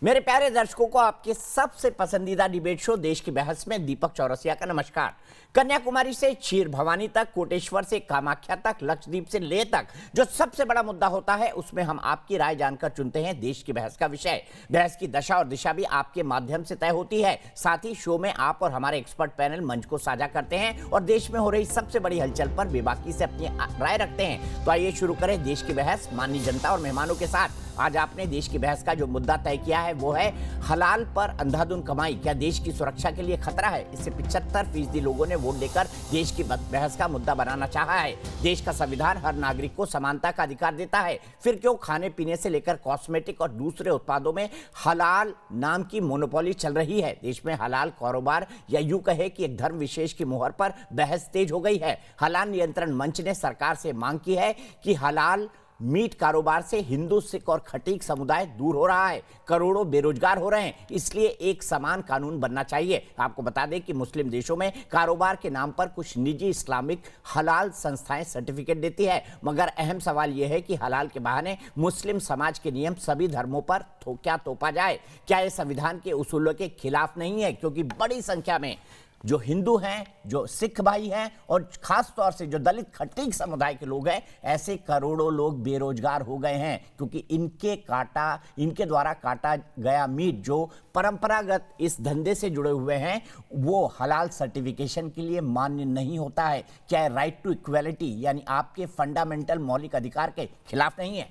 मेरे प्यारे दर्शकों को आपके सबसे पसंदीदा डिबेट शो देश की बहस में दीपक चौरसिया का नमस्कार। कन्याकुमारी से क्षीर भवानी तक, कोटेश्वर से कामाख्या तक, लक्षद्वीप से लेह तक जो सबसे बड़ा मुद्दा होता है उसमें हम आपकी राय जानकर चुनते हैं देश की बहस का विषय। बहस की दशा और दिशा भी आपके माध्यम से तय होती है। साथ ही शो में आप और हमारे एक्सपर्ट पैनल मंच को साझा करते हैं और देश में हो रही सबसे बड़ी हलचल पर बेबाकी से अपनी राय रखते हैं। तो आइए शुरू करें देश की बहस माननीय जनता और मेहमानों के साथ। आज आपने देश की बहस का जो मुद्दा तय किया है वो है हलाल पर अंधाधुंध कमाई क्या देश की सुरक्षा के लिए खतरा है। इससे 75% लोगों ने वोट देकर देश की बहस का मुद्दा बनाना चाहा है। देश का संविधान हर नागरिक को समानता का अधिकार देता है, फिर क्यों खाने पीने से लेकर कॉस्मेटिक और दूसरे उत्पादों में हलाल नाम की मोनोपोली चल रही है। देश में हलाल कारोबार या यूं कहे कि एक धर्म विशेष की मुहर पर बहस तेज हो गई है। हलाल नियंत्रण मंच ने सरकार से मांग की है कि हलाल मीट कारोबार से हिंदू, सिख और खटीक समुदाय दूर हो रहा है। करोड़ों बेरोजगार हो रहे हैं, इसलिए एक समान कानून बनना चाहिए। आपको बता दें कि मुस्लिम देशों में कारोबार के नाम पर कुछ निजी इस्लामिक हलाल संस्थाएं सर्टिफिकेट देती है, मगर अहम सवाल यह है कि हलाल के बहाने मुस्लिम समाज के नियम सभी धर्मों पर क्या थोपा जाए। क्या यह संविधान के उसूलों के खिलाफ नहीं है? क्योंकि बड़ी संख्या में जो हिंदू हैं, जो सिख भाई हैं और खास तौर से जो दलित खटीक समुदाय के लोग हैं, ऐसे करोड़ों लोग बेरोजगार हो गए हैं क्योंकि इनके द्वारा काटा गया मीट जो परंपरागत इस धंधे से जुड़े हुए हैं वो हलाल सर्टिफिकेशन के लिए मान्य नहीं होता है। क्या राइट टू इक्वालिटी यानी आपके फंडामेंटल मौलिक अधिकार के खिलाफ नहीं है?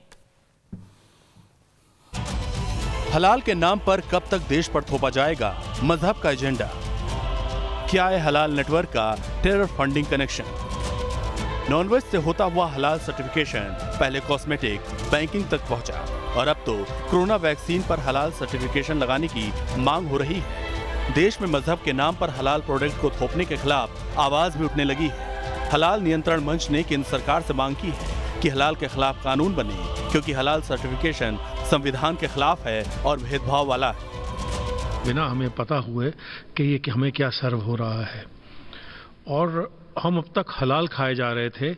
हलाल के नाम पर कब तक देश पर थोपा जाएगा मजहब का एजेंडा? क्या है हलाल नेटवर्क का टेरर फंडिंग कनेक्शन? नॉनवेज से होता हुआ हलाल सर्टिफिकेशन पहले कॉस्मेटिक, बैंकिंग तक पहुंचा और अब तो कोरोना वैक्सीन पर हलाल सर्टिफिकेशन लगाने की मांग हो रही है। देश में मजहब के नाम पर हलाल प्रोडक्ट को थोपने के खिलाफ आवाज भी उठने लगी है। हलाल नियंत्रण मंच ने केंद्र सरकार से मांग की है कि हलाल के खिलाफ कानून बने, क्योंकि हलाल सर्टिफिकेशन संविधान के खिलाफ है और भेदभाव वाला है। बिना हमें पता हुए कि ये कि हमें क्या सर्व हो रहा है, और हम अब तक हलाल खाए जा रहे थे,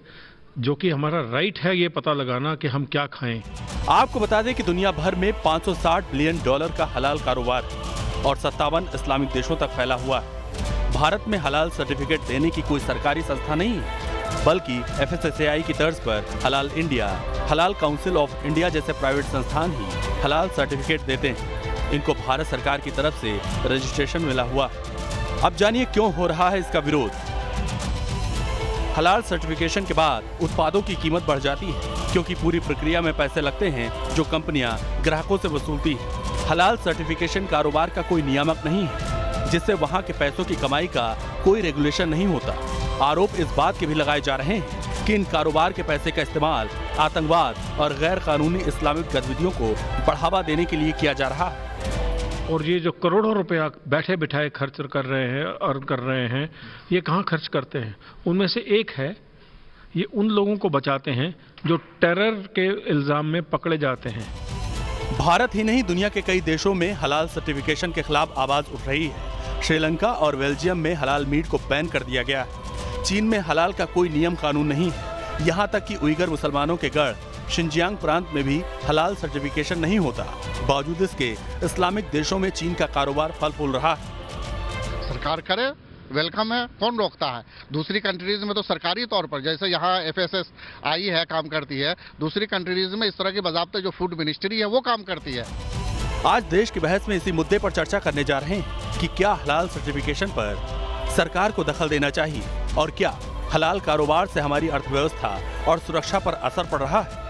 जो कि हमारा राइट है ये पता लगाना कि हम क्या खाएं। आपको बता दें कि दुनिया भर में $560 बिलियन का हलाल कारोबार है और 57 इस्लामिक देशों तक फैला हुआ है। भारत में हलाल सर्टिफिकेट देने की कोई सरकारी संस्था नहीं है, बल्कि FSSAI की तर्ज पर हलाल इंडिया, हलाल काउंसिल ऑफ इंडिया जैसे प्राइवेट संस्थान ही हलाल सर्टिफिकेट देते हैं। इनको भारत सरकार की तरफ से रजिस्ट्रेशन मिला हुआ। अब जानिए क्यों हो रहा है इसका विरोध। हलाल सर्टिफिकेशन के बाद उत्पादों की कीमत बढ़ जाती है, क्योंकि पूरी प्रक्रिया में पैसे लगते हैं जो कंपनियां ग्राहकों से वसूलती हैं। हलाल सर्टिफिकेशन कारोबार का कोई नियामक नहीं है, जिससे वहां के पैसों की कमाई का कोई रेगुलेशन नहीं होता। आरोप इस बात के भी लगाए जा रहे हैं कि इन कारोबार के पैसे का इस्तेमाल आतंकवाद और गैर कानूनी इस्लामिक गतिविधियों को बढ़ावा देने के लिए किया जा रहा है। और ये जो करोड़ों रुपया बैठे बिठाए खर्च कर रहे हैं, ये कहाँ खर्च करते हैं? उनमें से एक है, ये उन लोगों को बचाते हैं जो टेरर के इल्जाम में पकड़े जाते हैं। भारत ही नहीं, दुनिया के कई देशों में हलाल सर्टिफिकेशन के खिलाफ आवाज उठ रही है। श्रीलंका और बेल्जियम में हलाल मीट को बैन कर दिया गया। चीन में हलाल का कोई नियम कानून नहीं है। यहाँ तक कि उइगर मुसलमानों के गढ़ शिनजियांग प्रांत में भी हलाल सर्टिफिकेशन नहीं होता। बावजूद इसके इस्लामिक देशों में चीन का कारोबार फल फूल रहा है। सरकार करे, वेलकम है, कौन रोकता है? दूसरी कंट्रीज में तो सरकारी तौर पर, जैसे यहाँ FSSAI है काम करती है, दूसरी कंट्रीज में इस तरह के बाज़ाब्ते जो फूड मिनिस्ट्री है वो काम करती है। आज देश की बहस में इसी मुद्दे पर चर्चा करने जा रहे हैं कि क्या हलाल सर्टिफिकेशन पर सरकार को दखल देना चाहिए और क्या हलाल कारोबार से हमारी अर्थव्यवस्था और सुरक्षा पर असर पड़ रहा है।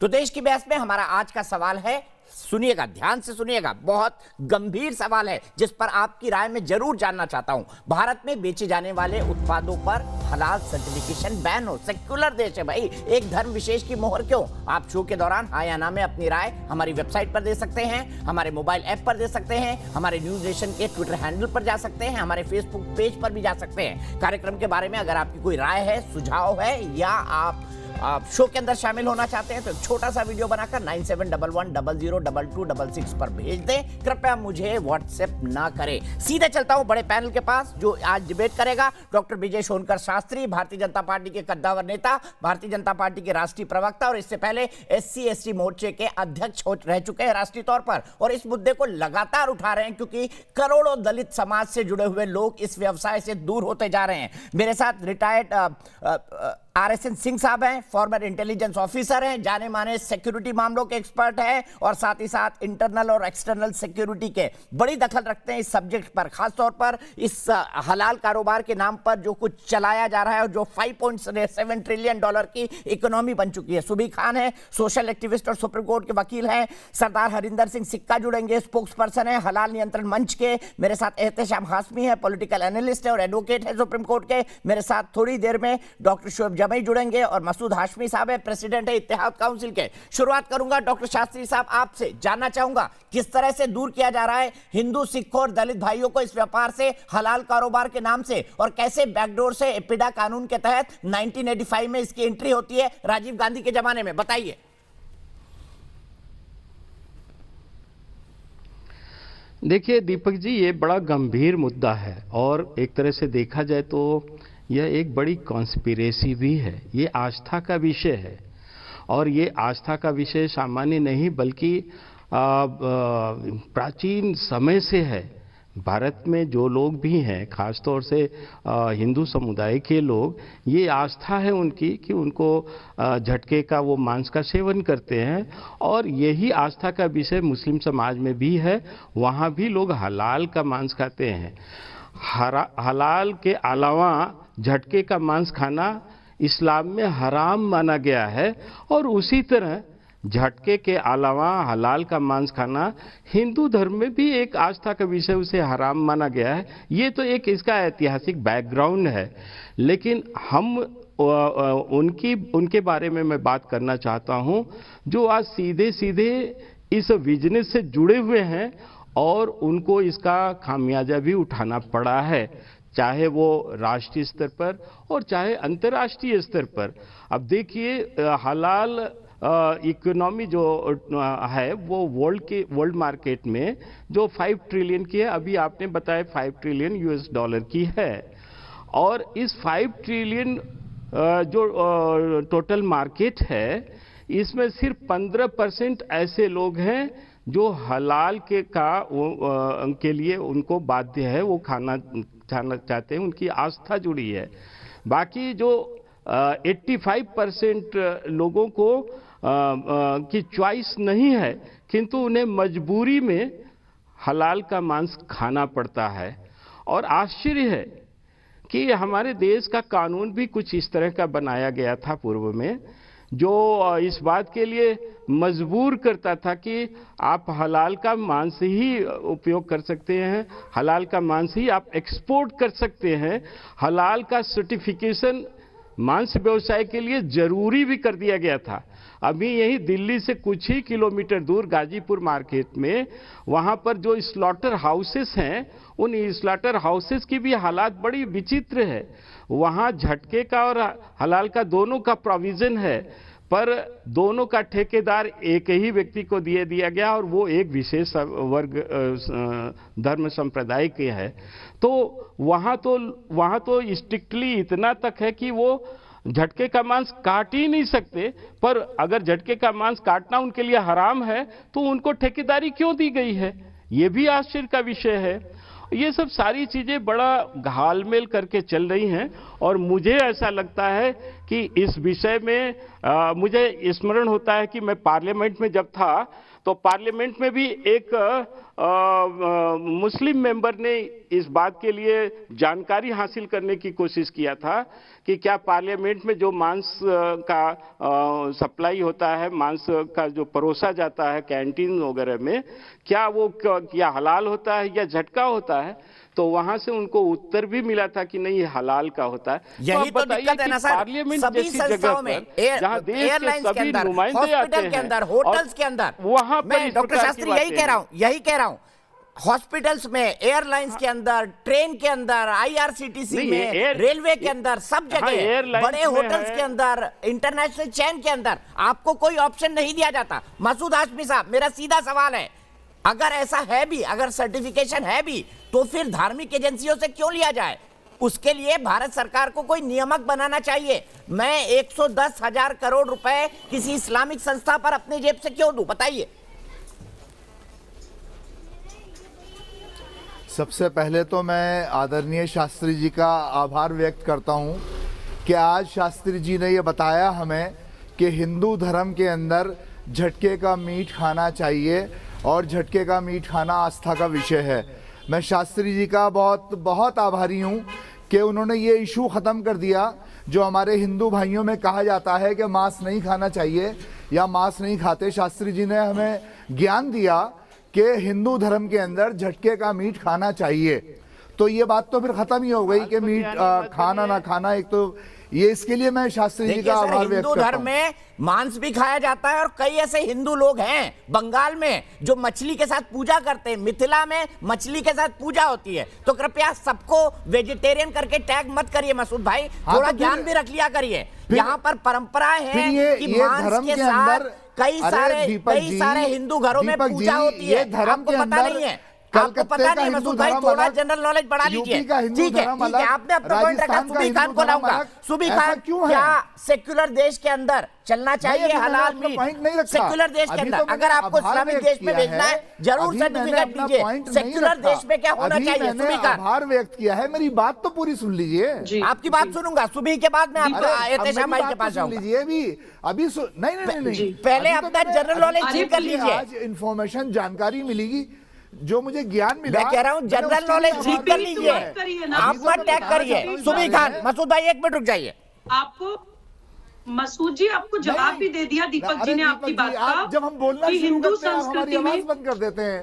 तो देश की बहस में हमारा आज का सवाल है, सुनिएगा, ध्यान से सुनिएगा, बहुत गंभीर सवाल है जिस पर आपकी राय में जरूर जानना चाहता हूं। भारत में बेचे जाने वाले उत्पादों पर हलाल सर्टिफिकेशन बैन हो। सेक्युलर देश है भाई, एक धर्म विशेष की मोहर क्यों? आप शो के दौरान हाँ या ना में अपनी राय हमारी वेबसाइट पर दे सकते हैं, हमारे मोबाइल ऐप पर दे सकते हैं, हमारे न्यूज नेशन के ट्विटर हैंडल पर जा सकते हैं, हमारे फेसबुक पेज पर भी जा सकते हैं। कार्यक्रम के बारे में अगर आपकी कोई राय है, सुझाव है या आप आप शो के अंदर शामिल होना चाहते हैं तो छोटा सा वीडियो बनाकर 9711002266 पर भेज दें। कृपया मुझे व्हाट्सएप ना करें। सीधे चलता हूं बड़े पैनल के पास जो आज डिबेट करेगा। डॉक्टर विजय सोनकर शास्त्री, भारतीय जनता पार्टी के कद्दावर नेता, भारतीय जनता पार्टी के राष्ट्रीय प्रवक्ता और इससे पहले SC/ST मोर्चे के अध्यक्ष रह चुके हैं राष्ट्रीय तौर पर, और इस मुद्दे को लगातार उठा रहे हैं क्योंकि करोड़ों दलित समाज से जुड़े हुए लोग इस व्यवसाय से दूर होते जा रहे हैं। मेरे साथ रिटायर्ड RSN सिंह साहब हैं, फॉर्मर इंटेलिजेंस ऑफिसर हैं, जाने माने सिक्योरिटी मामलों के एक्सपर्ट हैं और साथ ही साथ इंटरनल और एक्सटर्नल सिक्योरिटी के बड़ी दखल रखते हैं इस सब्जेक्ट पर, खासतौर पर इस हलाल कारोबार के नाम पर जो कुछ चलाया जा रहा है और जो $5.7 ट्रिलियन की इकोनॉमी बन चुकी है। सुबी खान है, सोशल एक्टिविस्ट और सुप्रीम कोर्ट के वकील हैं। सरदार हरिंदर सिंह सिक्का जुड़ेंगे, स्पोक्स पर्सन है हलाल नियंत्रण मंच के। मेरे साथ एहतेशाम हाशमी है, पॉलिटिकल एनालिस्ट है और एडवोकेट है सुप्रीम कोर्ट के। मेरे साथ थोड़ी देर में डॉक्टर शोएब जमई जुड़ेंगे और मसूद हाशमी साहब है, प्रेसिडेंट है इत्तेहाद काउंसिल के। शुरुआत करूंगा डॉक्टर शास्त्री साहब आपसे, जानना चाहूंगा किस तरह से दूर किया जा रहा है हिंदू, सिख और दलित भाइयों को इस व्यापार से, हलाल कारोबार के नाम से, और कैसे बैकडोर से एपिडा कानून के तहत 1985 में इसकी एंट्री होती है राजीव गांधी के जमाने में, बताइए। देखिए दीपक जी, ये बड़ा गंभीर मुद्दा है और एक तरह से देखा जाए तो यह एक बड़ी कॉन्स्पिरेसी भी है। ये आस्था का विषय है और ये आस्था का विषय सामान्य नहीं बल्कि प्राचीन समय से है। भारत में जो लोग भी हैं, खासतौर से हिंदू समुदाय के लोग, ये आस्था है उनकी कि उनको झटके का वो मांस का सेवन करते हैं और यही आस्था का विषय मुस्लिम समाज में भी है। वहाँ भी लोग हलाल का मांस खाते हैं। हलाल के अलावा झटके का मांस खाना इस्लाम में हराम माना गया है और उसी तरह झटके के अलावा हलाल का मांस खाना हिंदू धर्म में भी एक आस्था का विषय, उसे हराम माना गया है। ये तो एक इसका ऐतिहासिक बैकग्राउंड है, लेकिन हम उनके बारे में मैं बात करना चाहता हूँ जो आज सीधे सीधे इस बिजनेस से जुड़े हुए हैं और उनको इसका खामियाजा भी उठाना पड़ा है, चाहे वो राष्ट्रीय स्तर पर और चाहे अंतर्राष्ट्रीय स्तर पर। अब देखिए, हलाल इकोनॉमी जो है वो वर्ल्ड मार्केट में जो 5 ट्रिलियन की है, अभी आपने बताया $5 ट्रिलियन की है, और इस 5 ट्रिलियन जो टोटल मार्केट है, इसमें सिर्फ 15% ऐसे लोग हैं जो हलाल के लिए उनको बाध्य है, वो खाना चाहते हैं, उनकी आस्था जुड़ी है। बाकी जो 85% लोगों को की चॉइस नहीं है, किंतु उन्हें मजबूरी में हलाल का मांस खाना पड़ता है। और आश्चर्य है कि हमारे देश का कानून भी कुछ इस तरह का बनाया गया था पूर्व में, जो इस बात के लिए मजबूर करता था कि आप हलाल का मांस ही उपयोग कर सकते हैं, हलाल का मांस ही आप एक्सपोर्ट कर सकते हैं। हलाल का सर्टिफिकेशन मांस व्यवसाय के लिए जरूरी भी कर दिया गया था। अभी यही दिल्ली से कुछ ही किलोमीटर दूर गाजीपुर मार्केट में, वहाँ पर जो स्लॉटर हाउसेस हैं, उन स्लॉटर हाउसेस की भी हालात बड़ी विचित्र है। वहाँ झटके का और हलाल का दोनों का प्रोविजन है, पर दोनों का ठेकेदार एक ही व्यक्ति को दिया गया और वो एक विशेष वर्ग धर्म संप्रदाय के है। तो वहाँ तो स्ट्रिक्टली इतना तक है कि वो झटके का मांस काट ही नहीं सकते, पर अगर झटके का मांस काटना उनके लिए हराम है तो उनको ठेकेदारी क्यों दी गई है, ये भी आश्चर्य का विषय है। ये सब सारी चीजें बड़ा घालमेल करके चल रही हैं और मुझे ऐसा लगता है कि इस विषय में मुझे स्मरण होता है कि मैं पार्लियामेंट में जब था तो पार्लियामेंट में भी एक मुस्लिम मेंबर ने इस बात के लिए जानकारी हासिल करने की कोशिश किया था कि क्या पार्लियामेंट में जो मांस का सप्लाई होता है, मांस का जो परोसा जाता है कैंटीन वगैरह में, क्या वो क्या हलाल होता है या झटका होता है। तो वहां से उनको उत्तर भी मिला था कि नहीं, ये हलाल का होता है। यही तो दिक्कत है ना सर, पार्लियामेंट सभी संस्थाओं में, एयरलाइंस के अंदर, हॉस्पिटल के अंदर, होटल्स के अंदर, वहां पर डॉक्टर शास्त्री यही कह रहा हूं हॉस्पिटल्स में, एयरलाइंस के अंदर, ट्रेन के अंदर, आईआरसीटीसी नहीं, में, रेलवे के अंदर, सब हाँ, जगह, एयरलाइंस बड़े में होटल्स है। के अंदर, इंटरनेशनल चेन के अंदर आपको कोई ऑप्शन नहीं दिया जाता। मसूद हाशमी साहब, मेरा सीधा सवाल है, अगर ऐसा है भी, अगर सर्टिफिकेशन है भी, तो फिर धार्मिक एजेंसियों से क्यों लिया जाए? उसके लिए भारत सरकार को कोई नियामक बनाना चाहिए। मैं 110,000 करोड़ रुपए किसी इस्लामिक संस्था पर अपनी जेब से क्यों दूं? बताइए। सबसे पहले तो मैं आदरणीय शास्त्री जी का आभार व्यक्त करता हूं कि आज शास्त्री जी ने ये बताया हमें कि हिंदू धर्म के अंदर झटके का मीट खाना चाहिए और झटके का मीट खाना आस्था का विषय है। मैं शास्त्री जी का बहुत बहुत आभारी हूं कि उन्होंने ये इशू ख़त्म कर दिया जो हमारे हिंदू भाइयों में कहा जाता है कि मांस नहीं खाना चाहिए या मांस नहीं खाते। शास्त्री जी ने हमें ज्ञान दिया कि हिंदू धर्म के अंदर झटके का मीट खाना चाहिए, तो ये बात तो फिर खत्म ही हो गई कि मीट खाना ना खाना। एक तो ये, इसके लिए मैं शास्त्री जी का आभार व्यक्त हिंदू करता धर्म हूं। में मांस भी खाया जाता है और कई ऐसे हिंदू लोग हैं बंगाल में जो मछली के साथ पूजा करते हैं। मिथिला में मछली के साथ पूजा होती है। तो कृपया सबको वेजिटेरियन करके टैग मत करिए मसूद भाई, थोड़ा तो ज्ञान भी रख लिया करिए। यहाँ पर परंपराएं हैं कि ये मांस धर्म के के साथ अंदर कई सारे हिंदू घरों में दीपक पूजा जी, होती ये है। धर्म आपको के पता अंदर नहीं है, आपको कलकत्ते पता का नहीं हिंदू मसूद भाई, धर्म थोड़ा अलग, जनरल नॉलेज बढ़ा लीजिए। यूपी का हिंदू ठीक है, धर्म ठीक है, अलग, आपने अपना पॉइंट रखा। राजस्थान का सुबी हिंदू खान को धर्म लाऊंगा। अलग। सुबी ऐसा खान, क्यों है? क्या सेक्युलर देश के अंदर चलना चाहिए नहीं, हलाल मैंने मीट? पॉइंट नहीं रखा। सेक्युलर देश के अभी अंदर तो मैंने अगर आपको आभार इस्लामिक व्यक्त देश में किया भेजना है, जरूर अभी मैंने सर्टिफिकेट अपना दीजिए। पॉइंट नहीं सेक्युलर रखा। देश में क्या होना अभी चाहिए? मैंने सुबी खान, आभार व्यक्त किया है, मेरी बात तो पूरी सुन लीजिए। आपकी बात सुनूंगा। सुबी के बाद में अरे, आप अब एहतेशाम मेरी भाई के बात पास तो सुन जाऊंगा। लीजिए। नहीं नहीं, पहले अभी तो अपना मैंने- जनरल नॉलेज अभी ठीक कर मुझे लीजिए। आज इंफॉर्मेशन, जानकारी मिलेगी, जो मुझे ज्ञान मिला। मैं कह रहा हूँ मैंने जनरल उसके नॉलेज लिए ठीक आभार कर व्यक्त लीजिए। किया है। आप अभी तो मत मैं टैग बताना करिए। चाहता हूँ इस सुबी बारे खान, में। मसूद भाई एक मिनट रुक जाइए। आपको मसूद जी, आपको जवाब भी दे दिया दीपक जी ने आपकी बात का। जब हम बोलना कि शुरू हिंदू करते हैं आप हमारी संस्कृति आवाज में, बंद कर देते हैं।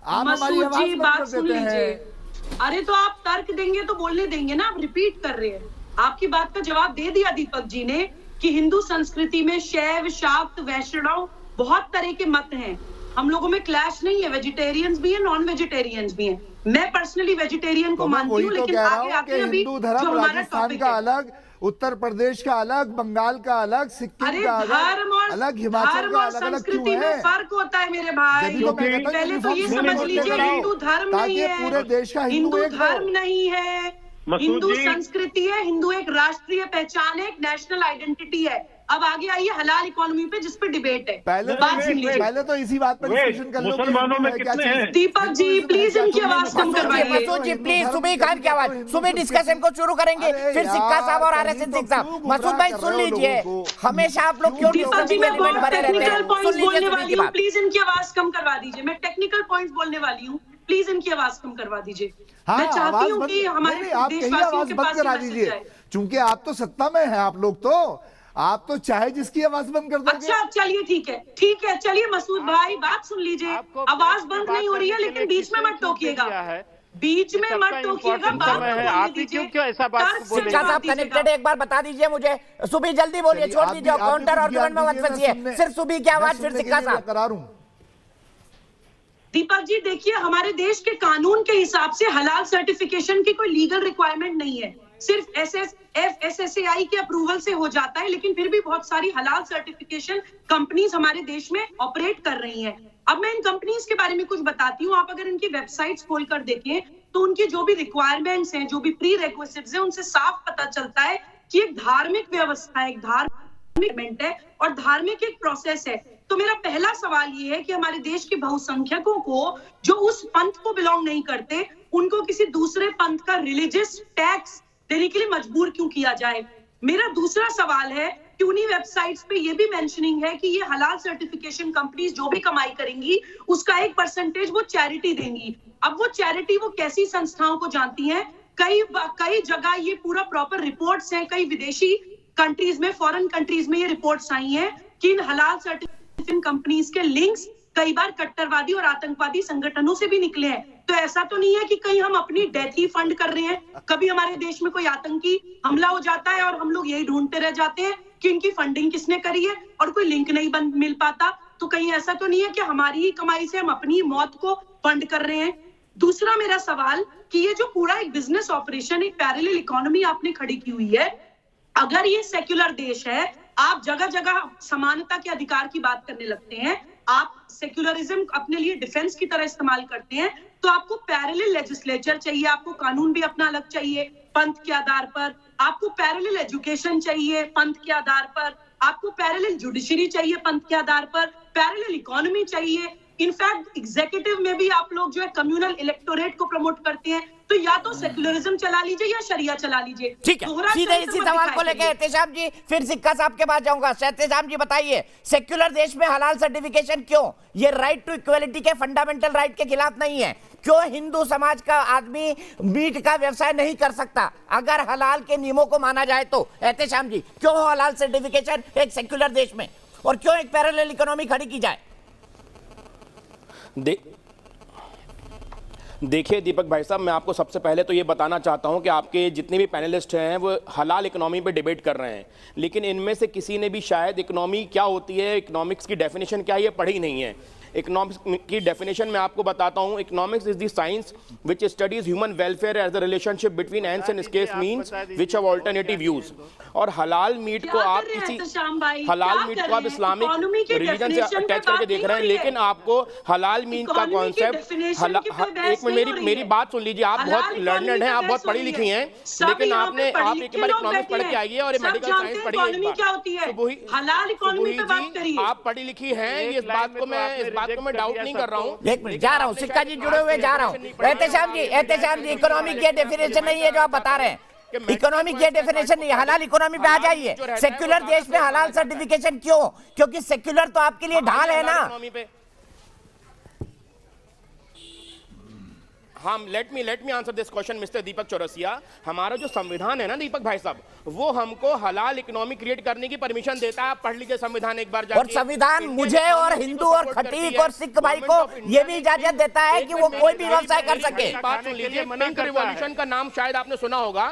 आप हमारी मसूद आवाज जी बंद बात कर सुन देते लीजिए। हैं। अरे तो आप तर्क देंगे तो बोलने देंगे ना, आप रिपीट कर रहे हैं। आपकी बात का जवाब दे दिया दीपक जी ने कि हिंदू संस्कृति में शैव, शाक्त, वैष्णव बहुत तरह के मत हैं। हम लोगों में क्लैश नहीं है, वेजिटेरियंस भी है, नॉन वेजिटेरियंस भी हैं। मैं पर्सनली वेजिटेरियन को तो मैं मानती वही हूँ, तो लेकिन कह रहा आगे हूँ आके कि अभी हिंदू जो धर्म हमारा राजस्थान टॉपिक का है। अलग, उत्तर प्रदेश का अलग, बंगाल का अलग, सिक्किम अरे का धर्म और अलग, हिमाचल धर्म का और अलग अलग संस्कृति क्यों में है? फर्क होता है मेरे भाई। जब तो मैं कहता हूँ पहले तो ये यूनिफॉर्म समझ लेके लीजिए, आओ, हिंदू धर्म ताकि नहीं है, पूरे देश का हिंदू एक हो। धर्म नहीं है, हिंदू संस्कृति है, हिंदू एक राष्ट्रीय पहचान है, एक नेशनल आइडेंटिटी है। अब आगे आइए हलाल इकोनॉमी पे, जिस पे डिबेट है। बात सुन लीजिए। पहले तो इसी बात पर डिस्कशन कर लो। मुसलमानों में कितने हैं? दीपक जी प्लीज इनकी आवाज कम करवाइए। मसूद जी प्लीज, सुबह खान की आवाज, सुबह डिस्कशन को शुरू करेंगे, फिर सिक्का साहब और आरएसएस सिंह साहब। मसूद भाई सुन लीजिए, हमेशा आप लोग क्यों दीपक जी मैं बहुत भरे रहते टेक्निकल हैं? पॉइंट्स सुन लीजिए बोलने सुबह वाली की हूँ, बात। प्लीज इनकी आवाज कम करवा दीजिए। मैं टेक्निकल पॉइंट्स बोलने वाली हूँ, प्लीज इनकी आवाज कम करवा दीजिए। मैं चाहती हूँ कि हमारे आप कहीं देशवासियों आवाज के बंद पास करा ये मैसेज दीजिए, जाए। चूंकि आप तो सत्ता में हैं। आप लोग तो, आप तो चाहे जिसकी आवाज बंद कर दोगे। अच्छा चलिए ठीक है, चलिए मसूद भाई बात सुन लीजिए। आवाज बंद नहीं हो रही है, लेकिन बीच में मत टोकिएगा, बीच में मत टोकिएगा। आप ही क्यों ऐसा बात बोल सिक्का साहब कनेक्टेड, एक बार बता दीजिए मुझे। सुबह जल्दी बोलिए, छोड़ दीजिए काउंटर आर्गुमेंट में मत फंसिए। सिर्फ सुबह की आवाज, फिर सिक्का साहब। करार हूं। दीपक जी देखिए, हमारे देश के कानून के हिसाब से हलाल सर्टिफिकेशन की कोई लीगल रिक्वायरमेंट नहीं है, सिर्फ FSSAI के अप्रूवल से हो जाता है। लेकिन फिर भी बहुत सारी हलाल सर्टिफिकेशन कंपनीज हमारे देश में ऑपरेट कर रही हैं। अब मैं इन कंपनीज के बारे में कुछ बताती हूँ। आप अगर इनकी वेबसाइट्स खोल कर देखें तो उनकी जो भी रिक्वायरमेंट्स हैं, जो भी प्री रिक्विजिट्स हैं, उनसे साफ पता चलता है कि एक धार्मिक व्यवस्था है, एक धार्मिक है और धार्मिक एक प्रोसेस है। तो मेरा पहला सवाल ये है कि हमारे देश के बहुसंख्यकों को जो उस पंथ को बिलोंग नहीं करते, उनको किसी दूसरे पंथ का रिलीजियस टैक्स देने के लिए मजबूर क्यों किया जाए। मेरा दूसरा सवाल है कि उन्हीं वेबसाइट्स पे ये भी मेंशनिंग है कि ये हलाल सर्टिफिकेशन कंपनीज जो भी कमाई करेंगी उसका 1% वो चैरिटी देंगी। अब वो चैरिटी वो कैसी संस्थाओं को जानती हैं? कई जगह ये पूरा प्रॉपर रिपोर्ट्स हैं, कई विदेशी कंट्रीज में, फॉरेन कंट्रीज में ये रिपोर्ट्स आई हैं कि इन हलाल सर्टिफिकेशन कंपनीज के लिंक्स कई बार कट्टरवादी और आतंकवादी संगठनों से भी निकले हैं। तो ऐसा तो नहीं है कि कहीं हम अपनी डेथ ही फंड कर रहे हैं। कभी हमारे देश में कोई आतंकी हमला हो जाता है और हम लोग यही ढूंढते रह जाते हैं कि इनकी फंडिंग किसने करी है और कोई लिंक नहीं मिल पाता। तो कहीं ऐसा तो नहीं है कि हमारी ही कमाई से हम अपनी मौत को फंड कर रहे हैं। दूसरा मेरा सवाल कि ये जो पूरा एक बिजनेस ऑपरेशन, एक पैरेलल इकोनॉमी आपने खड़ी की हुई है, अगर ये सेक्युलर देश है, आप जगह जगह समानता के अधिकार की बात करने लगते हैं, आप सेक्युलरिज्म अपने लिए डिफेंस की तरह इस्तेमाल करते हैं, तो आपको पैरेलल लेजिस्लेचर चाहिए, आपको कानून भी अपना अलग चाहिए पंथ के आधार पर, आपको पैरेलल एजुकेशन चाहिए पंथ के आधार पर, आपको पैरेलल जुडिशरी चाहिए पंथ के आधार पर, पैरेलल इकोनॉमी चाहिए। इनफैक्ट एग्जीक्यूटिव में भी आप लोग जो है कम्युनल इलेक्टोरेट को प्रमोट करते हैं, तो या तो सेक्युलरिज्म चला लीजिए या शरिया चला लीजिए। ठीक है, सीधे इसी सवाल को लेकर एहतेशाम जी, फिर सिक्का साहब के पास जाऊंगा। एहतेशाम जी बताइए, सेक्युलर देश में हलाल सर्टिफिकेशन क्यों? ये राइट टू इक्वलिटी के फंडामेंटल राइट के खिलाफ नहीं है। क्यों हिंदू समाज का आदमी मीट का व्यवसाय नहीं कर सकता अगर हलाल के नियमों को माना जाए तो? एहतेशाम जी, क्यों हलाल सर्टिफिकेशन एक सेक्युलर देश में, और क्यों एक पैरेलल इकोनॉमी खड़ी की जाए? देखिए दीपक भाई साहब, मैं आपको सबसे पहले तो ये बताना चाहता हूं कि आपके जितने भी पैनलिस्ट हैं वो हलाल इकोनॉमी पे डिबेट कर रहे हैं, लेकिन इनमें से किसी ने भी शायद इकोनॉमी क्या होती है, इकोनॉमिक्स की डेफिनेशन क्या है, ये पढ़ी नहीं है। इकोनॉमिक्स की डेफिनेशन मैं आपको बताता हूं। Economics is the science which studies human welfare as the relationship between ends and scarce means which have alternative use. और हलाल मीट को आप इस्लामिक रिलीजन से अटैच करके देख रहे हैं, लेकिन आपको हलाल मीट का कॉन्सेप्ट, एक मिनट मेरी बात सुन लीजिए, आप बहुत लर्नड हैं, आप बहुत पढ़ी लिखी हैं, लेकिन आप एक बार इकोनॉमिक्स पढ़ के आइए और मेडिकल साइंस पढ़िए। आप पढ़ी लिखी हैं, इस बात को मैं डाउट नहीं कर रहा हूँ। एक मिनट, जा रहा हूँ, सिक्का जी जुड़े हुए जा रहा हूँ। एहतेशाम जी, इकोनॉमिक की डेफिनेशन नहीं है जो आप बता रहे हैं, इकोनॉमिक की डेफिनेशन नहीं है। हलाल इकोनॉमी पे आ जाइए। सेक्युलर देश में हलाल सर्टिफिकेशन क्यों? क्योंकि सेक्युलर तो आपके लिए ढाल है ना। हाँ, let me answer this question mister Deepak Chaurasia. हमारा जो संविधान है ना दीपक भाई साहब, वो हमको हलाल इकोनॉमी क्रिएट करने की परमिशन देता है। आप पढ़ लीजिए संविधान एक बार जाके। और संविधान मुझे और हिंदू और खटीक और सिख भाई को ये भी इजाजत देता है कि वो कोई भी व्यवसाय कर सके। बात सुन लीजिए, पिंक रिवॉल्यूशन का नाम शायद आपने सुना होगा,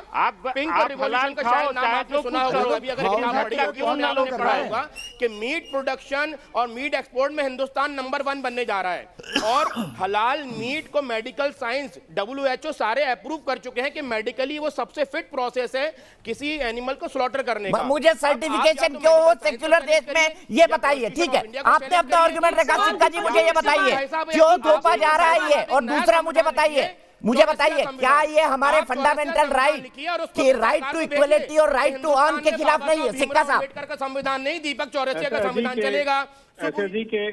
पिंक रिवॉल्यूशन का शायद नाम आपने सुना होगा, अभी अगर किताब पढ़ी होगी आपने पढ़ा होगा कि मीट प्रोडक्शन और मीट एक्सपोर्ट में हिंदुस्तान नंबर 1 बनने जा रहा है। और हलाल मीट को मेडिकल साइंस WHO सारे अप्रूव कर चुके हैं कि मेडिकली वो सबसे फिट प्रोसेस है किसी एनिमल को स्लॉटर करने का। मुझे सर्टिफिकेशन क्यों हो सेक्युलर देश में ये बताइए। ठीक है, आपने अपना आर्गुमेंट रखा, सिक्का जी मुझे ये बताइए क्यों थोपा जा रहा है ये। और दूसरा मुझे बताइए क्या ये हमारे फंडामेंटल राइट की राइट टू इक्वलिटी और राइट टू अर्न के खिलाफ नहीं है? सिक्का साहब, अम्बेडकर का संविधान नहीं, दीपक चौरसिया का संविधान चलेगा। ऐसे जी के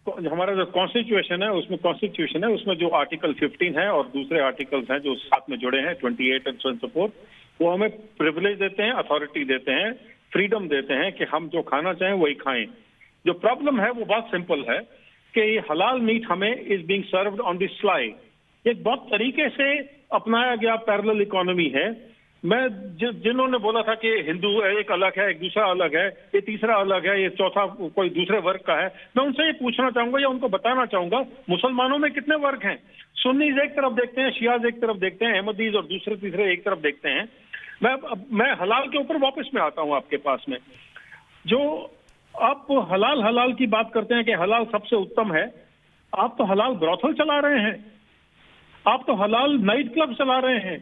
हमारा जो कॉन्स्टिट्यूशन है उसमें जो आर्टिकल 15 है और दूसरे आर्टिकल्स हैं जो साथ में जुड़े हैं 28 एंड 24, वो हमें प्रिविलेज देते हैं, अथॉरिटी देते हैं, फ्रीडम देते हैं कि हम जो खाना चाहें वही खाएं। जो प्रॉब्लम है वो बहुत सिंपल है कि ये हलाल मीट हमें is being served on the sly. एक बहुत तरीके से अपनाया गया पैरेलल इकोनॉमी है। मैं जिन्होंने बोला था कि हिंदू एक अलग है, एक दूसरा अलग है, ये तीसरा अलग है, ये चौथा कोई दूसरे वर्ग का है, मैं उनसे ये पूछना चाहूंगा या उनको बताना चाहूंगा, मुसलमानों में कितने वर्ग हैं? सुन्नीज एक तरफ देखते हैं, शियाज एक तरफ देखते हैं, अहमदीज और दूसरे तीसरे एक तरफ देखते हैं। मैं हलाल के ऊपर वापस में आता हूं आपके पास में। जो आप हलाल की बात करते हैं कि हलाल सबसे उत्तम है, आप तो हलाल ब्रॉथल चला रहे हैं, आप तो हलाल नाइट क्लब चला रहे हैं,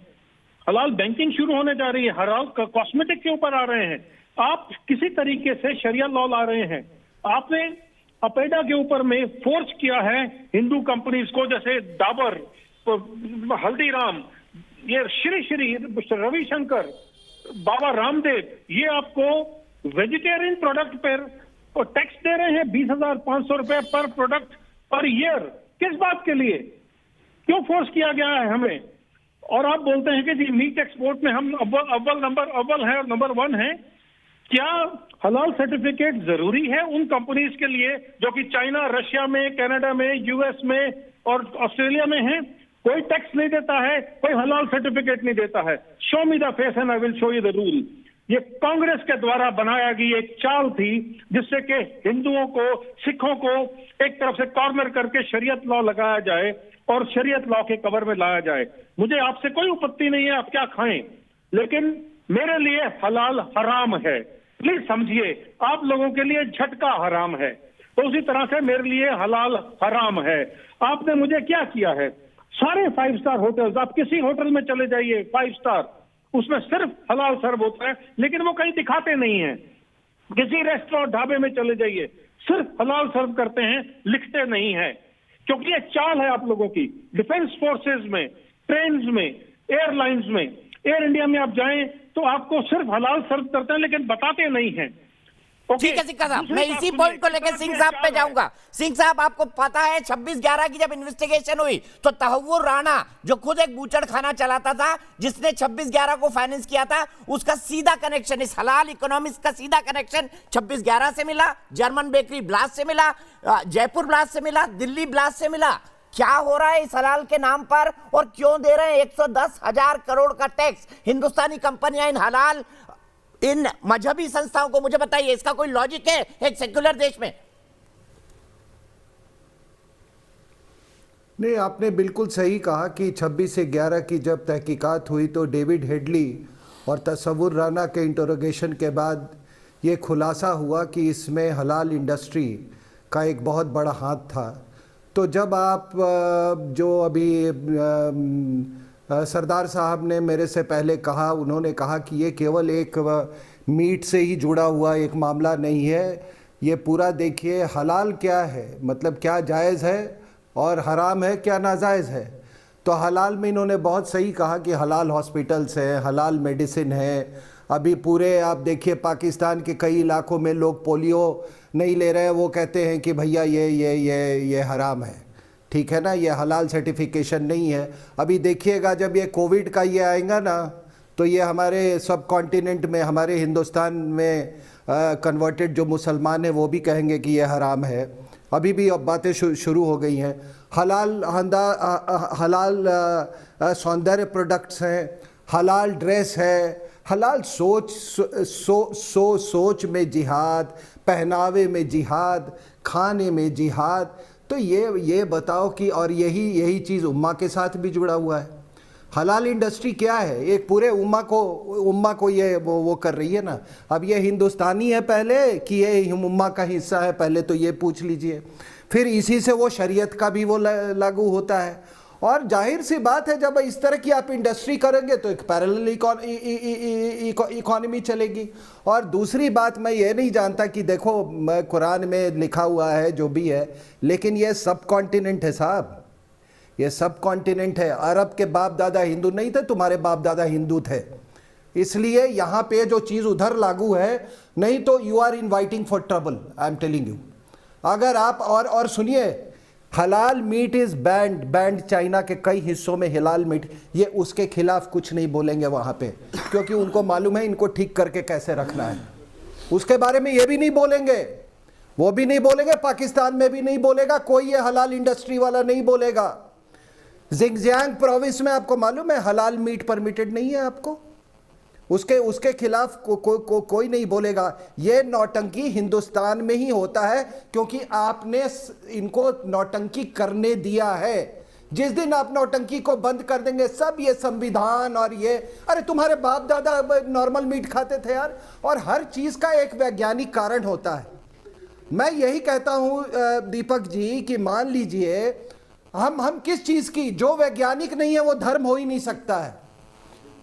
हलाल बैंकिंग शुरू होने जा रही है, हलाल कॉस्मेटिक के ऊपर आ रहे हैं, आप किसी तरीके से शरिया लॉ ला रहे हैं। आपने अपेडा के ऊपर में फोर्स किया है हिंदू कंपनीज को, जैसे डाबर, हल्दीराम, ये श्री रविशंकर, बाबा रामदेव, ये आपको वेजिटेरियन प्रोडक्ट पर टैक्स दे रहे हैं 20,500 रुपए पर प्रोडक्ट पर ईयर। किस बात के लिए? क्यों फोर्स किया गया है हमें? और आप बोलते हैं कि जी मीट एक्सपोर्ट में हम अव्वल है और नंबर 1 है। क्या हलाल सर्टिफिकेट जरूरी है उन कंपनीज के लिए जो कि चाइना, रशिया में, कनाडा में, यूएस में और ऑस्ट्रेलिया में है? कोई टैक्स नहीं देता है, कोई हलाल सर्टिफिकेट नहीं देता है। Show me the face and I will show you the rule. ये कांग्रेस के द्वारा बनाया गई एक चाल थी जिससे कि हिंदुओं को, सिखों को एक तरफ से कॉर्नर करके शरीयत लॉ लगाया जाए और शरीयत लॉ के कवर में लाया जाए। मुझे आपसे कोई आपत्ति नहीं है, आप क्या खाएं, लेकिन मेरे लिए हलाल हराम है। प्लीज समझिए, आप लोगों के लिए झटका हराम है। तो उसी तरह से मेरे लिए हलाल हराम है। आपने मुझे क्या किया है, सारे 5 स्टार होटल्स, आप किसी होटल में चले जाइए 5 स्टार, उसमें सिर्फ हलाल सर्व होता है, लेकिन वो कहीं दिखाते नहीं है। किसी रेस्टोरेंट ढाबे में चले जाइए, सिर्फ हलाल सर्व करते हैं, लिखते नहीं है। क्योंकि ये चाल है आप लोगों की, डिफेंस फोर्सेस में, ट्रेन में, एयरलाइंस में, एयर इंडिया में आप जाएं तो आपको सिर्फ हलाल सर्व करते हैं, लेकिन बताते नहीं हैं। ठीक है सिक्का साहब, मैं इसी पॉइंट को लेकर सिंह साहब पे जाऊंगा। सिंह साहब, आपको पता है 26/11 की जब इन्वेस्टिगेशन हुई तो तहव्वुर राणा, जो खुद एक बूचड़ खाना चलाता था, जिसने 26/11 को फाइनेंस किया था, उसका सीधा कनेक्शन, इस हलाल इकोनॉमिक्स का सीधा कनेक्शन 26/11 से मिला, जर्मन बेकरी ब्लास्ट से मिला, जयपुर ब्लास्ट से मिला, दिल्ली ब्लास्ट से मिला। क्या हो रहा है इस हलाल के नाम पर, और क्यों दे रहे हैं 110,000 करोड़ का टैक्स हिंदुस्तानी कंपनियां इन हलाल, इन मजहबी संस्थाओं को? मुझे बताइए, इसका कोई लॉजिक है एक सेक्युलर देश में? नहीं, आपने बिल्कुल सही कहा कि 26/11 की जब तहकीकात हुई तो डेविड हेडली और तसव्वुर राना के इंटरोगेशन के बाद ये खुलासा हुआ कि इसमें हलाल इंडस्ट्री का एक बहुत बड़ा हाथ था। तो जब आप जो अभी सरदार साहब ने मेरे से पहले कहा, उन्होंने कहा कि ये केवल एक मीट से ही जुड़ा हुआ एक मामला नहीं है, ये पूरा देखिए हलाल क्या है, मतलब क्या जायज़ है, और हराम है क्या नाजायज़ है। तो हलाल में इन्होंने बहुत सही कहा कि हलाल हॉस्पिटल्स हैं, हलाल मेडिसिन है। अभी पूरे आप देखिए पाकिस्तान के कई इलाकों में लोग पोलियो नहीं ले रहे हैं, वो कहते हैं कि भैया ये हराम है, ठीक है ना, ये हलाल सर्टिफिकेशन नहीं है। अभी देखिएगा जब ये कोविड का ये आएगा ना, तो ये हमारे सब कॉन्टिनेंट में, हमारे हिंदुस्तान में कन्वर्टेड जो मुसलमान हैं वो भी कहेंगे कि ये हराम है। अभी भी अब बातें शुरू हो गई हैं। हलाल सौंदर्य प्रोडक्ट्स हैं, हलाल ड्रेस है, हलाल सोच में जिहाद, पहनावे में जिहाद, खाने में जिहाद। तो ये बताओ कि, और यही चीज़ उम्मा के साथ भी जुड़ा हुआ है। हलाल इंडस्ट्री क्या है, एक पूरे उम्मा को ये वो कर रही है ना। अब ये हिंदुस्तानी है पहले कि ये उम्मा का हिस्सा है, पहले तो ये पूछ लीजिए। फिर इसी से वो शरीयत का भी वो लागू होता है। और जाहिर सी बात है जब इस तरह की आप इंडस्ट्री करेंगे तो एक पैरेलल इकोनॉमी चलेगी। और दूसरी बात, मैं ये नहीं जानता कि देखो कुरान में लिखा हुआ है जो भी है, लेकिन ये सब कॉन्टिनेंट है साहब, ये सब कॉन्टिनेंट है। अरब के बाप दादा हिंदू नहीं थे, तुम्हारे बाप दादा हिंदू थे, इसलिए यहाँ पे जो चीज़ उधर लागू है, नहीं तो you are inviting for trouble, I am telling you. अगर आप और सुनिए, हलाल मीट इज बैंड चाइना के कई हिस्सों में हलाल मीट, ये उसके खिलाफ कुछ नहीं बोलेंगे वहाँ पे, क्योंकि उनको मालूम है इनको ठीक करके कैसे रखना है। उसके बारे में ये भी नहीं बोलेंगे, वो भी नहीं बोलेंगे, पाकिस्तान में भी नहीं बोलेगा कोई, ये हलाल इंडस्ट्री वाला नहीं बोलेगा। जिंगजियांग प्रोविंस में आपको मालूम है हलाल मीट परमिटेड नहीं है, आपको उसके खिलाफ कोई नहीं बोलेगा। ये नौटंकी हिंदुस्तान में ही होता है, क्योंकि आपने इनको नौटंकी करने दिया है। जिस दिन आप नौटंकी को बंद कर देंगे, सब ये संविधान और ये, अरे तुम्हारे बाप दादा नॉर्मल मीट खाते थे यार। और हर चीज का एक वैज्ञानिक कारण होता है। मैं यही कहता हूं दीपक जी कि मान लीजिए हम किस चीज की, जो वैज्ञानिक नहीं है वो धर्म हो ही नहीं सकता है।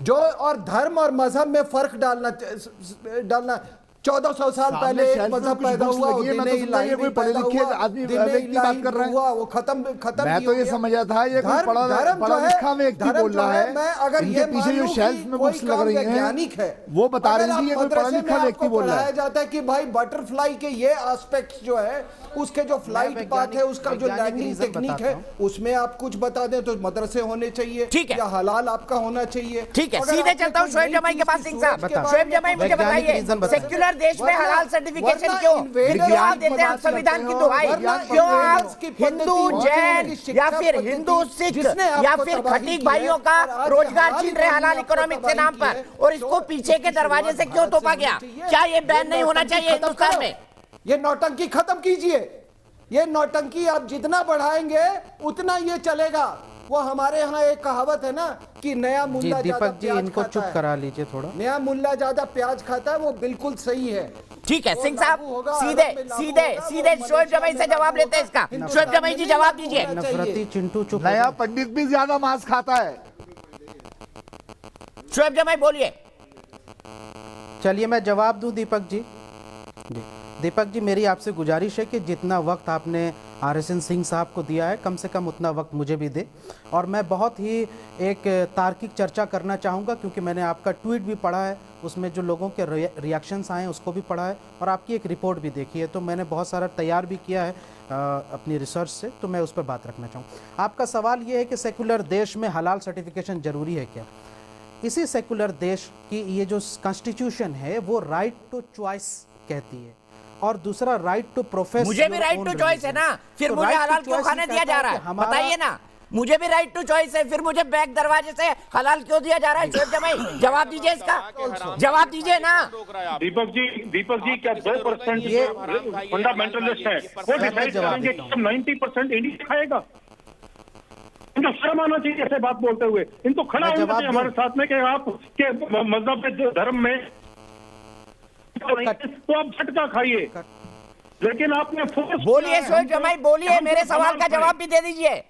जो और धर्म और मजहब में फर्क डालना 1400 साल पहले एक मजहब पैदा हुआ, कोई पढ़े लिखे आदमी व्यक्ति बात कर रहे हैं, वो खत्म। मैं तो ये समझा था ये कोई पढ़ा लिखा व्यक्ति बोल रहा है। मैं अगर ये पीछे जो शेल्फ में बुक्स लग रही वैज्ञानिक है, वो बता रहे हैं ये कोई पढ़ा लिखा व्यक्ति बोल रहा है। जाता है कि भाई बटरफ्लाई के ये एस्पेक्ट्स जो है, उसके जो फ्लाइट पाथ है, उसका जो लैंडिंग टेक्निक है, उसमें आप कुछ बता दें तो मदरसे होने चाहिए, ठीक है, या हलाल आपका होना चाहिए। ठीक है, सीधे चलता हूं शोएब जमाई के पास। सिंह साहब, शोएब जमाई मुझे बताइए, सेक्युलर देश में हलाल सर्टिफिकेशन क्यों? क्यों आप देते हैं संविधान की दुहाई? क्यों आप हिंदू, जैन या फिर हिंदू, सिख या फिर खटीक भाइयों का रोजगार छीन रहे हलाल इकोनॉमिक के नाम पर, और इसको पीछे के दरवाजे से क्यों तोपा गया? क्या ये बैन नहीं होना चाहिए हिंदुस्तान में? ये नौटंकी खत्म कीजिए। ये नौटंकी आप जितना बढ़ाएंगे उतना ये चलेगा। वो हमारे यहाँ एक कहावत है ना कि नया मुल्ला जी ज्यादा दीपक जी, प्याज इनको खाता चुप है। करा लीजिए थोड़ा। नया मुल्ला ज्यादा प्याज खाता है, वो बिल्कुल सही है। ठीक है वो सिंह साहब, लागू होगा, सीधे अरब में लागू सीधे होगा, वो सीधे शोएब जमाई से मलेशिया में जवाब लागू लेते हैं होगा। इसका। हिंदुस्तान शोएब जमाई जी में जवाब नहीं दीजिए। होना चाहिए। नफरती चिंटू चुप हो नया जाओ। पंडित भी ज्यादा मांस खाता है। शोएब जमाई बोलिए। चलिए मैं जवाब दूं दीपक जी। दीपक जी, मेरी आपसे गुजारिश है कि जितना वक्त आपने RSN सिंह साहब को दिया है, कम से कम उतना वक्त मुझे भी दे। और मैं बहुत ही एक तार्किक चर्चा करना चाहूँगा, क्योंकि मैंने आपका ट्वीट भी पढ़ा है, उसमें जो लोगों के रिएक्शंस आए हैं उसको भी पढ़ा है, और आपकी एक रिपोर्ट भी देखी है। तो मैंने बहुत सारा तैयार भी किया है अपनी रिसर्च से, तो मैं उस पर बात रखना चाहूँ। आपका सवाल ये है कि सेकुलर देश में हलाल सर्टिफिकेशन ज़रूरी है क्या? इसी सेकुलर देश की ये जो कॉन्स्टिट्यूशन है वो राइट टू चॉइस कहती है, और दूसरा राइट टू प्रोफेस। मुझे भी राइट टू चॉइस है ना, फिर मुझे हलाल क्यों खाने दिया जा रहा है? बताइए ना, मुझे भी राइट टू चॉइस है, फिर मुझे बैक दरवाजे से हलाल क्यों दिया जा रहा है? शोएब जमाई जवाब दीजिए इसका, जवाब दीजिए ना। दीपक जी क्या 2% ये फंडामेंटलिस्ट है वो डिसाइड करेंगे कि 90% इंडिया खाएगा? इनको शर्म आना चाहिए ऐसे बात बोलते हुए। इनको खड़ा होना चाहिए हमारे साथ में कि आप के मजहब में, धर्म में तो आप झटका खाइए, लेकिन आपने फोर्स। बोलिए शोएब जमाई, बोलिए, मेरे सवाल का जवाब भी दे दीजिए।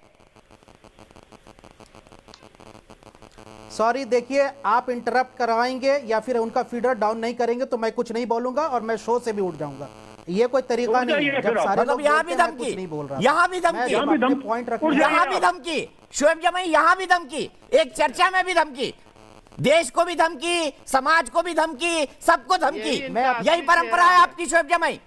सॉरी, देखिए, आप इंटरप्ट करवाएंगे या फिर उनका फीडर डाउन नहीं करेंगे तो मैं कुछ नहीं बोलूंगा और मैं शो से भी उठ जाऊंगा। ये कोई तरीका नहीं है। जब सारे लोग यहाँ भी बोलते हैं, मैं कुछ धमकी, नहीं बोल रहा। यहाँ भी धमकी, पॉइंट रखना, यहाँ भी धमकी। शोएब जमाई यहाँ भी धमकी, एक चर्चा में भी धमकी, देश को भी धमकी, समाज को भी धमकी, सबको धमकी। यही परंपरा है आपकी शोएब जमाई।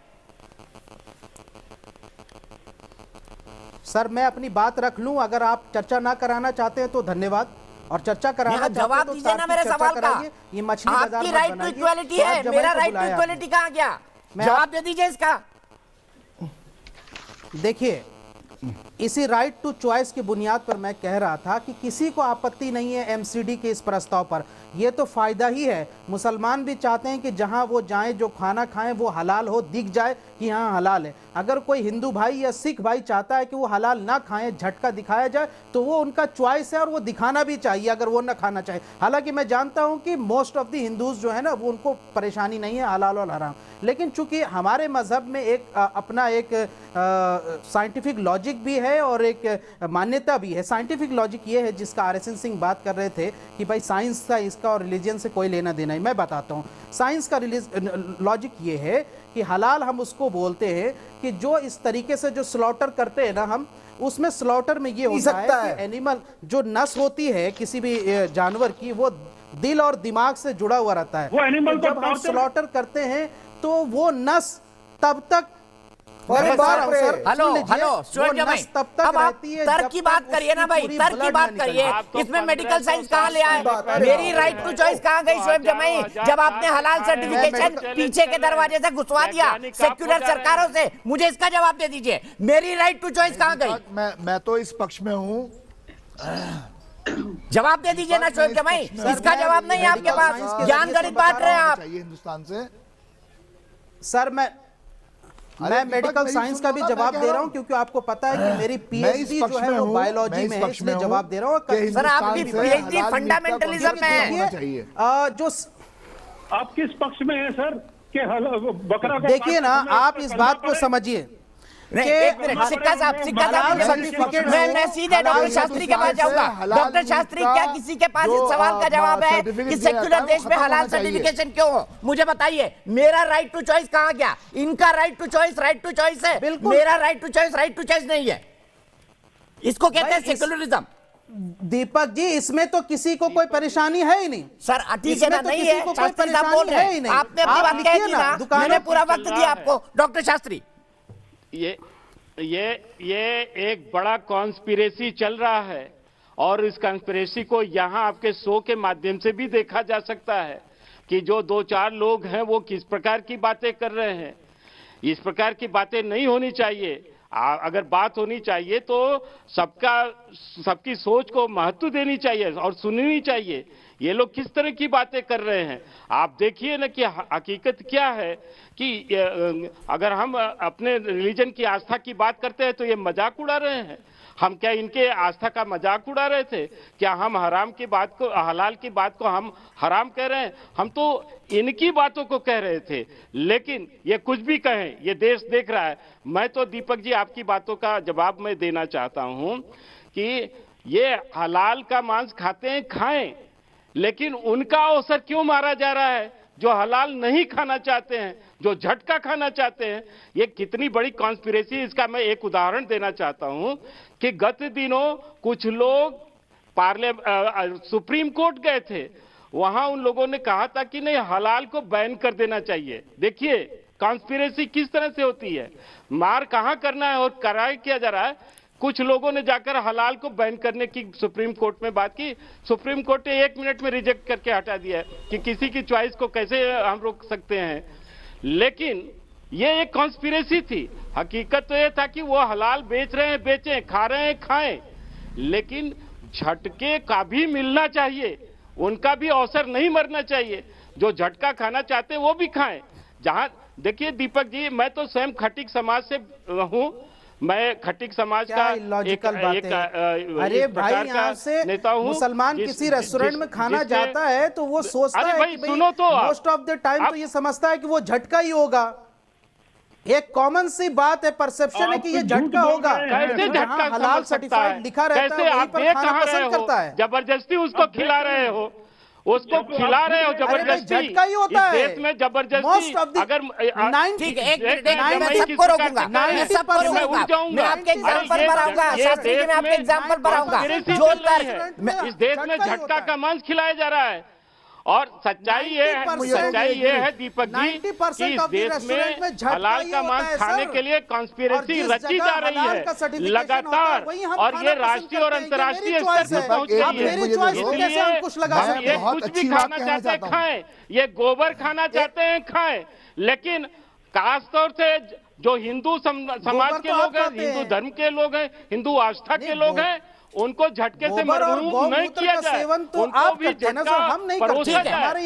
सर मैं अपनी बात रख लूं, अगर आप चर्चा ना कराना चाहते हैं तो धन्यवाद, और चर्चा कराना चाहते हैं जवाब तो दीजिए ना मेरे सवाल का। ये मछली बाजार आपकी मत राइट टू बनाइए। इक्वालिटी तो है, आप मेरा जमाई को राइट टू बुलाया इक्वालिटी कहाँ गया? मैं जवाब दे दीजिए इसका। देखिए, इसी राइट टू चॉइस की बुनियाद पर मैं कह रहा था कि किसी को आपत्ति नहीं है MCD के इस प्रस्ताव पर। ये तो फायदा ही है। मुसलमान भी चाहते हैं कि जहां वो जाएं, जो खाना खाएं वो हलाल हो, दिख जाए कि हाँ हलाल है। अगर कोई हिंदू भाई या सिख भाई चाहता है कि वो हलाल ना खाएं, झटका दिखाया जाए, तो वो उनका चॉइस है और वो दिखाना भी चाहिए अगर वो ना खाना चाहे। हालांकि मैं जानता हूं कि मोस्ट ऑफ द हिंदूज जो है ना, वो उनको परेशानी नहीं है हलाल और हराम, लेकिन चूंकि हमारे मजहब में एक अपना एक साइंटिफिक लॉजिक भी है और एक मान्यता भी है। साइंटिफिक लॉजिक ये है जिसका RSN सिंह बात कर रहे थे कि भाई साइंस का इसका और रिलीजन से कोई लेना देना है। मैं बताता हूँ, साइंस का लॉजिक ये है कि हलाल हम उसको बोलते हैं कि जो इस तरीके से जो स्लॉटर करते हैं ना हम, उसमें स्लॉटर में ये होता है कि एनिमल जो नस होती है किसी भी जानवर की, वो दिल और दिमाग से जुड़ा हुआ रहता है। वो एनिमल जब हम स्लॉटर करते हैं तो वो नस तब तक हेलो शोएब जमाई, अब आप तर्क की बात करिए ना भाई, तर्क की बात करिए। इसमें मेडिकल साइंस कहाँ ले आए? मेरी राइट टू चॉइस कहाँ गई शोएब जमाई? जब आपने हलाल सर्टिफिकेशन पीछे के दरवाजे से घुसवा दिया सेक्युलर सरकारों से, मुझे इसका जवाब दे दीजिए। मेरी राइट टू चॉइस कहाँ गई? मैं तो इस पक्ष में हूँ। जवाब दे दीजिए ना शोएब जमाई, इसका जवाब नहीं है आपके पास। ज्ञान गणित बांट रहे हैं आप। हिंदुस्तान से सर मैं मेडिकल साइंस का भी जवाब दे रहा हूं, क्योंकि आपको पता है कि मेरी PhD जो है वो बायोलॉजी में है, इसलिए जवाब दे रहा हूं। सर आपकी PhD फंडामेंटलिज्म में है। जो आप किस पक्ष में हैं सर कि बकरा को? देखिए ना, आप इस बात को समझिए। एक मिनट, सिक्का साहब मैं सीधे डॉक्टर शास्त्री के पास जाऊंगा। डॉक्टर शास्त्री, क्या किसी के पास इस सवाल का जवाब है कि सेक्युलर देश में हलाल सर्टिफिकेशन क्यों हो? मुझे बताइए, मेरा राइट टू चॉइस कहाँ गया? इनका राइट टू चॉइस है, मेरा राइट टू चॉइस नहीं है। इसको कहते हैं सेक्युलरिज्म। दीपक जी, इसमें तो किसी को कोई परेशानी है ही नहीं। सर ठीक है ना, नहीं है, शास्त्री साहब बोल रहे हैं, आपने अपनी बात कह दी ना, मैंने पूरा वक्त दिया आपको। डॉक्टर शास्त्री, ये एक बड़ा कॉन्स्पिरेसी चल रहा है, और इस कॉन्स्पिरेसी को यहाँ आपके शो के माध्यम से भी देखा जा सकता है कि जो 2-4 लोग हैं वो किस प्रकार की बातें कर रहे हैं। इस प्रकार की बातें नहीं होनी चाहिए। अगर बात होनी चाहिए तो सबकी सोच को महत्व देनी चाहिए और सुननी चाहिए। ये लोग किस तरह की बातें कर रहे हैं आप देखिए ना कि हकीकत क्या है कि अगर हम अपने रिलीजन की आस्था की बात करते हैं तो ये मजाक उड़ा रहे हैं। हम क्या इनके आस्था का मजाक उड़ा रहे थे? क्या हम हराम की बात को, हलाल की बात को हम हराम कह रहे हैं? हम तो इनकी बातों को कह रहे थे। लेकिन ये कुछ भी कहें, ये देश देख रहा है। मैं तो दीपक जी आपकी बातों का जवाब मैं देना चाहता हूं कि ये हलाल का मांस खाते हैं, खाएं, लेकिन उनका अवसर क्यों मारा जा रहा है जो हलाल नहीं खाना चाहते हैं, जो झटका खाना चाहते हैं? ये कितनी बड़ी कॉन्स्पिरेसी। इसका मैं एक उदाहरण देना चाहता हूं कि गत दिनों कुछ लोग सुप्रीम कोर्ट गए थे। वहां उन लोगों ने कहा था कि नहीं, हलाल को बैन कर देना चाहिए। देखिए कॉन्स्पिरेसी किस तरह से होती है। मार कहां करना है और कराए किया जा रहा है। कुछ लोगों ने जाकर हलाल को बैन करने की सुप्रीम कोर्ट में बात की। सुप्रीम कोर्ट ने 1 मिनट में रिजेक्ट करके हटा दिया कि किसी की चॉइस को कैसे हम रोक सकते हैं। लेकिन ये एक कॉन्स्पिरेसी थी। हकीकत तो ये था कि वो हलाल बेच रहे हैं, बेचें, खा रहे हैं, खाएं, लेकिन झटके का भी मिलना चाहिए, उनका भी अवसर नहीं मरना चाहिए। जो झटका खाना चाहते हैं वो भी खाएं। जहां देखिए दीपक जी, मैं तो स्वयं खटीक समाज से हूं। मैं खटीक समाज का एक अरे भाई, यहाँ से नेता हूं। मुसलमान किसी रेस्टोरेंट में खाना जाता है तो वो सोचता है कि सुनो तो मोस्ट ऑफ द टाइम तो ये समझता है कि वो झटका ही होगा। एक कॉमन सी बात है, परसेप्शन है कि ये झटका होगा। कैसे झटका हलाल सर्टिफाइड लिखा रहता है वहीं पर खाना पसंद करता है। जबरदस्ती उसको खिला रहे हो, उसको खिला रहे हो जबरदस्ती। झटका ही होता है इस देश में जबरदस्ती। अगर ठीक है, मैं सबको रोकूंगा, मैं सबको रोकूंगा, मैं आपके एग्जांपल पर आऊंगा, शास्त्री जी मैं आपके एग्जांपल पर आऊंगा। जो इस देश में झटका का मांस खिलाया जा रहा है। और सच्चाई ये है दीपक जी कि इस देश में हलाल का मांस खाने के लिए कॉन्स्पिरेसी रची जा रही है लगातार, और ये राष्ट्रीय और अंतर्राष्ट्रीय स्तर पर पहुंच गई है। इसलिए ये कुछ भी खाना चाहते हैं खाएं, ये गोबर खाना चाहते हैं खाएं, लेकिन खासतौर से जो हिंदू समाज के लोग हैं, हिंदू धर्म के लोग हैं, हिंदू आस्था के लोग हैं, उनको झटके से महरूम नहीं किया जाए। उनको भी झटका परोसा जाए।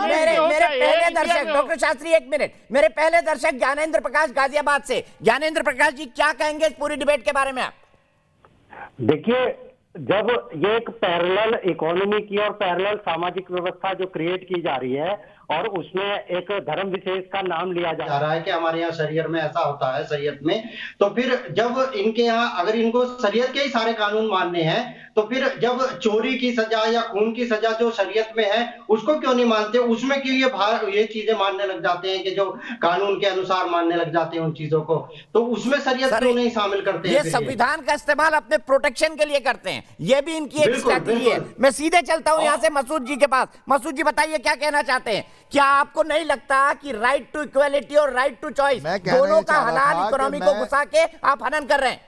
मेरे पहले दर्शक डॉक्टर शास्त्री, 1 मिनट, मेरे पहले दर्शक ज्ञानेंद्र प्रकाश गाजियाबाद से। ज्ञानेंद्र प्रकाश जी क्या कहेंगे इस पूरी डिबेट के बारे में आप? देखिए, जब ये एक पैरेलल इकोनॉमी की और पैरेलल सामाजिक व्यवस्था जो क्रिएट की जा रही है और उसमें एक धर्म विशेष का नाम लिया जा रहा है कि हमारे यहाँ शरीयत में ऐसा होता है, शरीयत में, तो फिर जब इनके यहाँ अगर इनको शरीयत के ही सारे कानून मानने हैं तो फिर जब चोरी की सजा या खून की सजा जो शरीयत में है उसको क्यों नहीं मानते? उसमें क्यों ये चीजें मानने लग जाते हैं कि जो कानून के अनुसार मानने लग जाते हैं उन चीजों को, तो उसमें शरीयत क्यों नहीं शामिल करते हैं? ये संविधान का इस्तेमाल अपने प्रोटेक्शन के लिए करते हैं, ये भी इनकी एक स्ट्रैटेजी है। मैं सीधे चलता हूं यहाँ से मसूद जी के पास। मसूद जी बताइए क्या कहना चाहते हैं? क्या आपको नहीं लगता कि राइट टू इक्वालिटी और राइट टू चॉइस दोनों का हलाल इकोनॉमी को घुसा के आप हनन कर रहे हैं?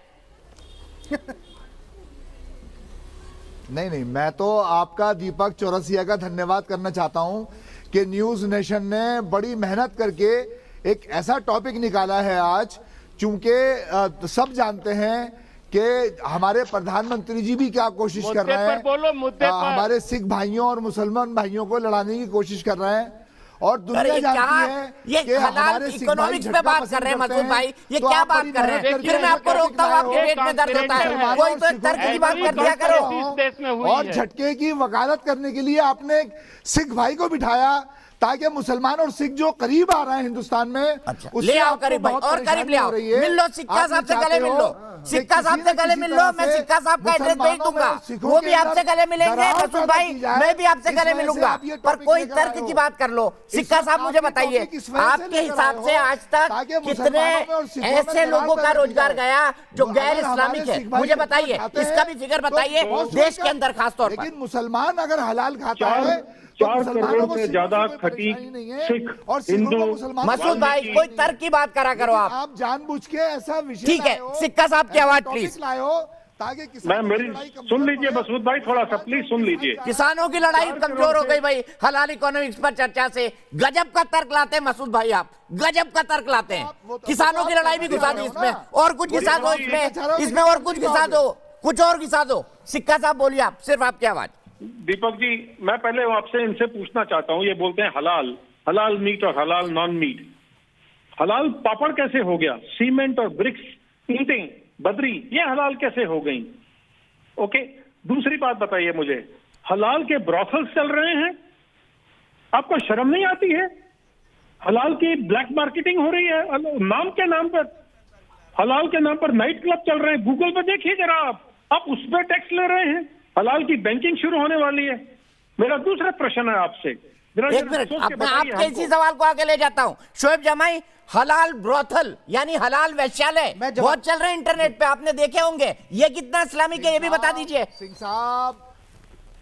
नहीं, मैं तो आपका दीपक चौरसिया का धन्यवाद करना चाहता हूं कि न्यूज नेशन ने बड़ी मेहनत करके एक ऐसा टॉपिक निकाला है आज, चूंकि सब जानते हैं कि हमारे प्रधानमंत्री जी भी क्या कोशिश कर रहे हैं, हमारे सिख भाइयों और मुसलमान भाइयों को लड़ाने की कोशिश कर रहे हैं, और दुनिया जानती है ये कि हमारे इकोनॉमिक्स पे बात कर रहे हैं मसूद भाई, ये क्या बात कर रहे हैं? फिर मैं आपको रोकता हूँ, आपके पेट में दर्द होता है, कोई तो एक तर्क की बात कर दिया करो। और झटके की वकालत करने के लिए आपने सिख भाई को बिठाया ताकि मुसलमान और सिख जो करीब आ रहे हैं हिंदुस्तान में, ले आओ करीब भाई, और करीब ले आओ, मिल लो सिक्का साहब से गले मिल लो, सिक्का साहब से गले मिल लो, मैं सिक्का साहब का एड्रेस भेज दूंगा, वो भी आपसे गले मिलेंगे। मसूद भाई मैं भी आपसे गले मिलूंगा, पर कोई तर्क की बात कर लो। सिक्का साहब मुझे बताइए, आपके हिसाब से आज तक कितने ऐसे लोगों का रोजगार गया जो गैर इस्लामिक है? मुझे बताइए, इसका भी फिगर बताइए देश के अंदर खासतौर पर। लेकिन मुसलमान अगर हलाल खाता है 4 करोड़ से ज्यादा खटीक सिख और हिंदू। मसूद भाई कोई तर्क की बात करा करो आप जानबूझ के ऐसा विषय ठीक है। सिक्का साहब की आवाज प्लीज लाओ ताकि मैं मेरी सुन लीजिए मसूद भाई, थोड़ा सा प्लीज सुन लीजिए। किसानों की लड़ाई कमजोर हो गई भाई हलाल इकोनॉमिक्स पर चर्चा से। गजब का तर्क लाते हैं मसूद भाई, आप गजब का तर्क लाते हैं। किसानों की लड़ाई भी घुसा दी इसमें, और कुछ घुसा दो इसमें और कुछ घुसा दो, कुछ और घुसा दो। सिक्का साहब बोलिए, आप सिर्फ आपकी आवाज। दीपक जी, मैं पहले आपसे इनसे पूछना चाहता हूँ, ये बोलते हैं हलाल, हलाल मीट और हलाल नॉन मीट। हलाल पापड़ कैसे हो गया? सीमेंट और ब्रिक्स, ईंटें, बदरी, ये हलाल कैसे हो गई? ओके, दूसरी बात बताइए मुझे, हलाल के ब्रॉथल्स चल रहे हैं, आपको शर्म नहीं आती है? हलाल की ब्लैक मार्केटिंग हो रही है नाम के नाम पर, हलाल के नाम पर नाइट क्लब चल रहे हैं। गूगल पे देखिए जरा, आप उस पर टैक्स ले रहे हैं। हलाल की बैंकिंग शुरू होने वाली है। मेरा दूसरा प्रश्न है आपसे, एक मिनट, अब मैं आपके इसी सवाल को आगे ले जाता हूं। शोएब जमाई, हलाल ब्रोथल यानी हलाल वैश्यालय बहुत चल रहे हैं इंटरनेट पे, आपने देखे होंगे, ये कितना इस्लामिक है ये भी बता दीजिए। सिंह साहब,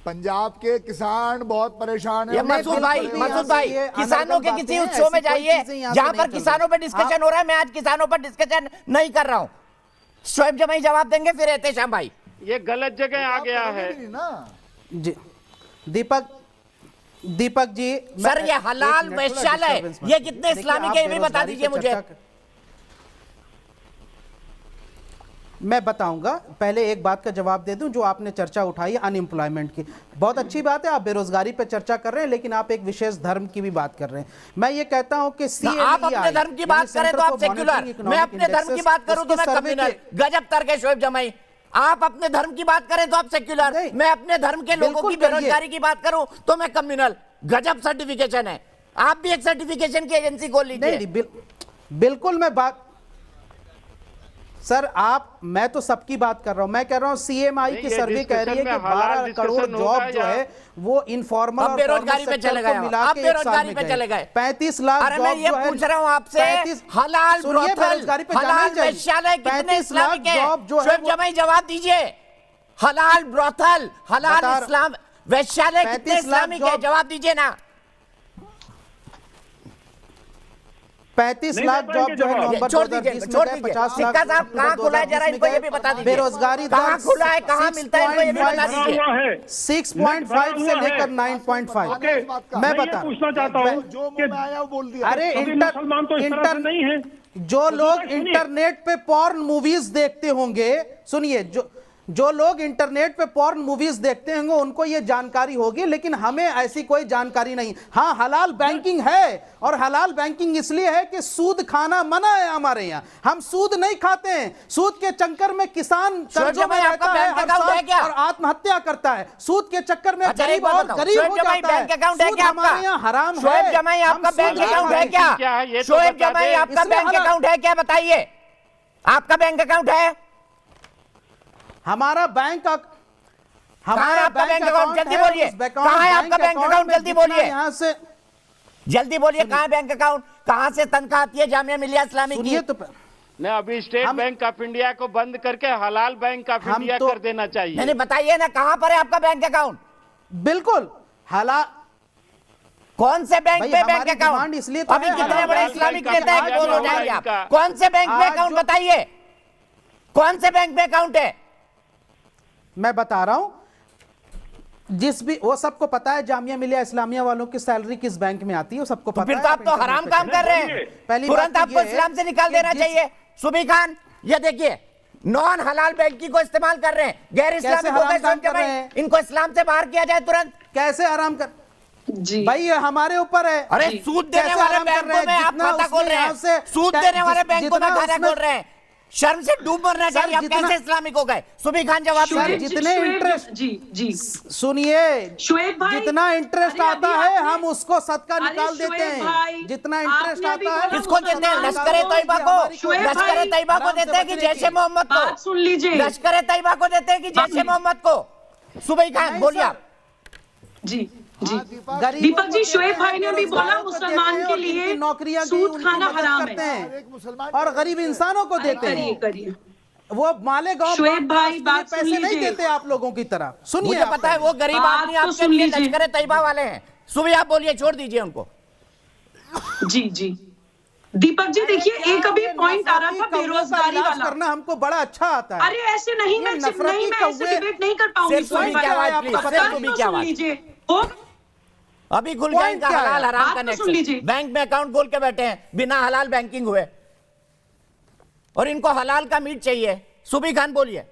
पंजाब के किसान बहुत परेशान है। मसूद भाई, किसानों के किसी उत्सव में जाइए जहां पर किसानों पर डिस्कशन हो रहा है। मैं आज किसानों पर डिस्कशन नहीं कर रहा हूं। शोएब जमाई जवाब देंगे, फिर एहतेशाम भाई। ये गलत जगह आ गया है जी। दीपक जी, सर ये हलाल वैश्यालय ये कितने इस्लामिक है ये भी बता दीजिए मुझे। मैं बताऊंगा, पहले एक बात का जवाब दे दूं जो आपने चर्चा उठाई अनएम्प्लॉयमेंट की। बहुत अच्छी बात है, आप बेरोजगारी पे चर्चा कर रहे हैं, लेकिन आप एक विशेष धर्म की भी बात कर रहे हैं। मैं ये कहता हूं कि आप अपने धर्म की बात करें तो आप सेक्युलर, मैं अपने धर्म की बात करूं तो मैं कम्युनल। गजब तर्क है शोएब जमाई। आप अपने धर्म की बात करें तो आप सेक्युलर, मैं अपने धर्म के लोगों की बेरोजगारी की बात करूं तो मैं कम्युनल। गजब सर्टिफिकेशन है। आप भी एक सर्टिफिकेशन की एजेंसी खोल लीजिए। बिल्कुल मैं बात, सर आप, मैं तो सबकी बात कर रहा हूं। मैं कह रहा हूं सीएमआई की सर्वे कह रही है कि 12 करोड़ जॉब जो है वो इनफॉर्मल और बेरोजगारी पे चले गए। आप बेरोजगारी पे चले गए। 35 लाख अरे मैं ये पूछ रहा हूं आपसे, हलाल ब्रोथल, हलाल वैश्यालय कितने इस्लामिक है? शोएब जमाई जवाब दीजिए। हलाल ब्रोथल, हलाल इस्लाम वैश्यालय कितने इस्लामिक है? जवाब दीजिए ना। 35 लाख जॉब जो है नवंबर 2020 में 50 लाख। साहब कहां खुला है जरा इनको ये भी बता दीजिए। बेरोजगारी कहां खुला है, कहां मिलता है इनको ये भी बता दीजिए। 6.5 से लेकर 9.5। मैं पूछना चाहता हूं जो मैं आया वो बोल दिया। अरे मुसलमान तो इस तरह से नहीं है। जो लोग इंटरनेट पे पॉर्न मूवीज देखते होंगे, सुनिए, जो लोग इंटरनेट पे पॉर्न मूवीज देखते होंगे उनको ये जानकारी होगी, लेकिन हमें ऐसी कोई जानकारी नहीं। हाँ, हलाल बैंकिंग है, और हलाल बैंकिंग इसलिए है कि सूद खाना मना है हमारे यहाँ। हम सूद नहीं खाते हैं। सूद के चक्कर में किसान कर्जों में रहता है और आत्महत्या करता है। सूद के चक्कर में गरीब और गरीब हो जाता है। सूद हमारे यहाँ हराम है। शोएब जमाई आपका बैंक अकाउंट है क्या? शोएब जमाई आपका बैंक अकाउंट है क्या? बताइए, आपका बैंक अकाउंट है? हमारा बैंक अकाउंट जल्दी बोलिए, कहां है आपका बैंक अकाउंट? जल्दी बोलिए, यहां से जल्दी बोलिए, कहां है बैंक अकाउंट? कहां से तनख्वाह आती है जामिया मिलिया इस्लामी की? तो नहीं, अभी स्टेट बैंक ऑफ इंडिया को बंद करके हलाल बैंक ऑफ इंडिया कर देना चाहिए। नहीं, बताइए ना कहां पर है आपका बैंक अकाउंट? बिल्कुल हलाल। कौन से बैंक में बैंक अकाउंट? इसलिए अभी कितने बड़े इस्लामिक नेता है बोल हो जाएंगे आप। कौन से बैंक में अकाउंट बताइए, कौन से बैंक में अकाउंट है? मैं बता रहा हूं, जिस भी, वो सबको पता है जामिया मिलिया इस्लामिया वालों की सैलरी किस बैंक में आती है, वो सबको पता है। फिर तो आप तो हराम काम कर रहे हैं। पहली तुरंत आपको इस्लाम से निकाल देना चाहिए। सुबी खान, ये देखिए, नॉन हलाल बैंकिंग को इस्तेमाल कर रहे हैं, गैर इस्लामिक हो गए, इनको इस्लाम से बाहर किया जाए तुरंत। कैसे हराम कर जी भाई, ये हमारे ऊपर है। अरे सूद देने वाले बैंकों में आप खाता खोल रहे हैं, सूद देने वाले बैंकों में खाता खोल रहे हैं। शर्म से डूब मरना चाहिए। आप कैसे इस्लामिक हो गए? सुबी खान जवाब दीजिए। जितने इंटरेस्ट, जी सुनिए, शोएब भाई, जितना इंटरेस्ट आता है हम उसको सदका निकाल देते हैं। जितना इंटरेस्ट आता है किसको देते हैं? लश्कर तैयबा को, लश्कर तैयबा को देते हैं कि जैशे मोहम्मद को? सुन लीजिए, लश्कर तैयबा को देते हैं कि जैशे मोहम्मद को? सुबई खान बोलिए आप। जी जी, दीपक जी, शोएब भाई ने भी बोला मुसलमान के लिए नौकरियां सूद खाना हराम है और गरीब इंसानों को देते हैं। करिए वो मालेगांव शोएब भाई बात पैसे नहीं देते आप लोगों की तरह। सुनिए, मुझे पता है वो गरीब आदमी आपके लिए लश्कर तैयबा वाले हैं। सुबह आप बोलिए, छोड़ दीजिए उनको। जी जी, दीपक जी देखिए, एक अभी पॉइंट आ रहा था बेरोजगारी वाला करना हमको बड़ा अच्छा आता है। अरे ऐसे नहीं, मैं ऐसे डिबेट नहीं कर पाऊंगी। सुन लीजिए, अभी खुल गया इनका हलाल हराम का सुन लीजिए। नेक्सस। बैंक में अकाउंट खोल के बैठे हैं बिना हलाल बैंकिंग हुए, और इनको हलाल का मीट चाहिए। सुबी खान बोलिए।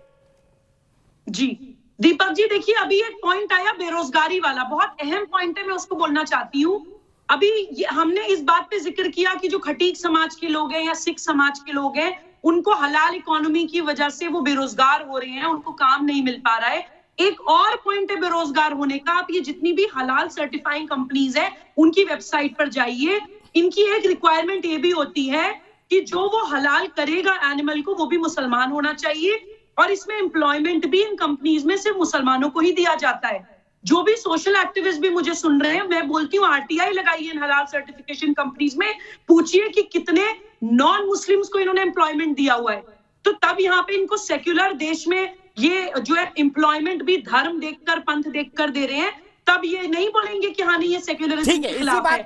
जी दीपक जी देखिए, अभी एक पॉइंट आया बेरोजगारी वाला, बहुत अहम पॉइंट है, मैं उसको बोलना चाहती हूँ। अभी हमने इस बात पे जिक्र किया कि जो खटीक समाज के लोग हैं या सिख समाज के लोग हैं, उनको हलाल इकोनॉमी की वजह से वो बेरोजगार हो रहे हैं, उनको काम नहीं मिल पा रहा है। एक और पॉइंट है बेरोजगार होने का, आप ये जितनी भी हलाल सर्टिफाइंग कंपनीज है उनकी वेबसाइट पर जाइए। इनकी एक रिक्वायरमेंट ये भी होती है कि जो वो हलाल करेगा एनिमल को, वो भी मुसलमान होना चाहिए, और इसमें एम्प्लॉयमेंट भी इन कंपनीज में सिर्फ मुसलमानों को ही दिया जाता है। जो भी सोशल एक्टिविस्ट भी मुझे सुन रहे हैं, मैं बोलती हूँ आरटीआई लगाइए इन हलाल सर्टिफिकेशन कंपनीज में, पूछिए कि कितने नॉन मुस्लिम्स को इन्होंने एम्प्लॉयमेंट दिया हुआ है। तो तब यहाँ पे इनको सेक्युलर देश में ये जो है एम्प्लॉयमेंट भी धर्म देखकर, पंथ देखकर दे रहे हैं, तब ये नहीं बोलेंगे कि हाँ नहीं ये सेक्युलरिज्म के खिलाफ है।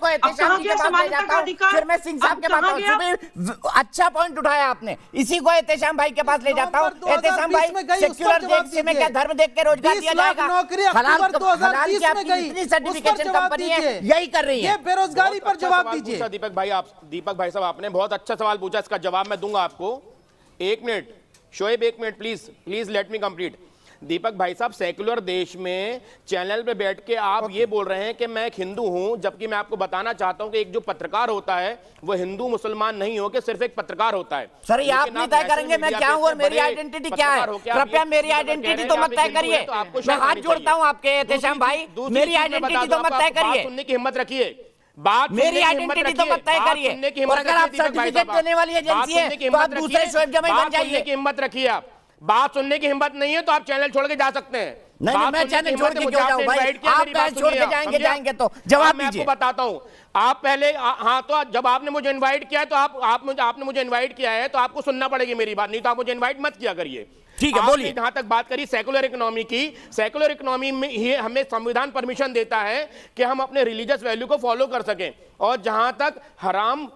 फिर मैं सिंह साहब के पास अच्छा पॉइंट उठाया आपने, इसी को एहतेशाम भाई के पास ले जाता हूँ। एहतेशाम भाई, सेक्युलर देश में क्या धर्म देख के रोजगार दिया जाएगा? हलाल की आपकी इतनी सर्टिफिकेशन कंपनी है, यही कर रही है। बेरोजगारी पर जवाब दीजिए। दीपक भाई साहब, आपने बहुत अच्छा सवाल पूछा, इसका जवाब मैं दूंगा आपको। 1 minute Shoaib, 1 minute please let me complete. Deepak भाई साहब, सेक्युलर देश में चैनल पे बैठ के आप ये बोल रहे हैं कि मैं एक हिंदू हूं, जबकि मैं आपको बताना चाहता हूं कि एक जो पत्रकार होता है वो हिंदू मुसलमान नहीं हो के सिर्फ एक पत्रकार होता है। सर ये आप नहीं तय करेंगे मैं क्या हूं और मेरी आइडेंटिटी क्या है? कृपया मेरी आइडेंटिटी तो मत तय करिए। मैं हाथ जोड़ता हूं आपके एहतेशाम भाई, मेरी आइडेंटिटी तो मत तय करिए। सुनने की हिम्मत रखिए, मेरी आइडेंटिटी तो मत तय करिए। और अगर आप सर्टिफिकेट देने वाली एजेंसी है तो आप दूसरे शोएब जमाई बन जाइए। हिम्मत रखिए। आप बात सुनने की हिम्मत नहीं है तो आप चैनल छोड़ के जा सकते हैं। नहीं, मैं चैनल छोड़ के क्यों जाऊं भाई? आप छोड़ के जाएंगे तो जवाब मैं आपको बताता हूं। आप पहले हाँ, तो जब आपने मुझे इनवाइट किया है तो आपने मुझे इनवाइट किया है तो आपको सुनना पड़ेगी मेरी बात, नहीं तो आप मुझे इनवाइट मत किया करिए। ठीक है, बोलिए। जहां तक बात करी सेकुलर इकोनॉमी की, सेकुलर इकोनॉमी में ही हमें संविधान परमिशन देता है कि हम अपने रिलीजियस वैल्यू को फॉलो कर सकें। और जहां तक हराम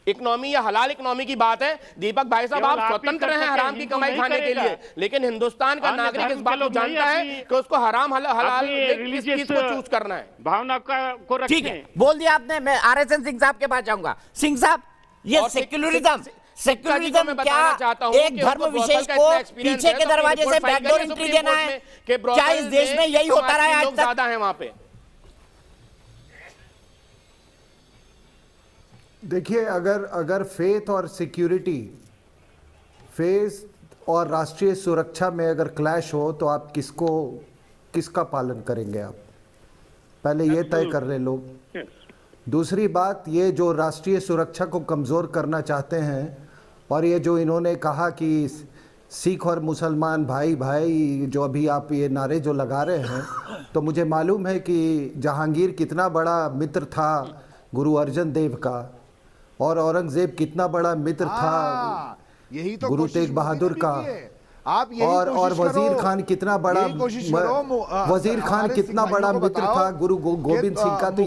इकोनॉमी या हलाल इकोनॉमी की बात है, दीपक भाई साहब आप स्वतंत्र हैं हराम की कमाई खाने के लिए, लेकिन हिंदुस्तान का नागरिक इस बात को जानता है कि उसको हराम हलाल किस चीज को चूज करना है। भावना को रखें। ठीक है, बोल दिया आपने। मैं आरएसएन सिंह साहब के पास जाऊंगा। सिंह साहब, ये सेक्युलरिज्म क्या एक धर्म विशेष को पीछे के दरवाजे से बैकडोर एंट्री देना है? क्या इस देश में यही होता रहा है आज तक? ज्यादा है वहां पे। देखिए, अगर फेथ और सिक्योरिटी, फेथ और राष्ट्रीय सुरक्षा में अगर क्लैश हो तो आप किसका पालन करेंगे? आप पहले ये तय कर रहे लोग। दूसरी बात, ये जो राष्ट्रीय सुरक्षा को कमज़ोर करना चाहते हैं और ये जो इन्होंने कहा कि सिख और मुसलमान भाई भाई, जो अभी आप ये नारे जो लगा रहे हैं, तो मुझे मालूम है कि जहांगीर कितना बड़ा मित्र था गुरु अर्जन देव का, और औरंगजेब कितना बड़ा मित्र था यही तो गुरु तेग बहादुर का, आप और वजीर खान कितना बड़ा वजीर खान कितना बड़ा मित्र था गुरु गोविंद सिंह का। तो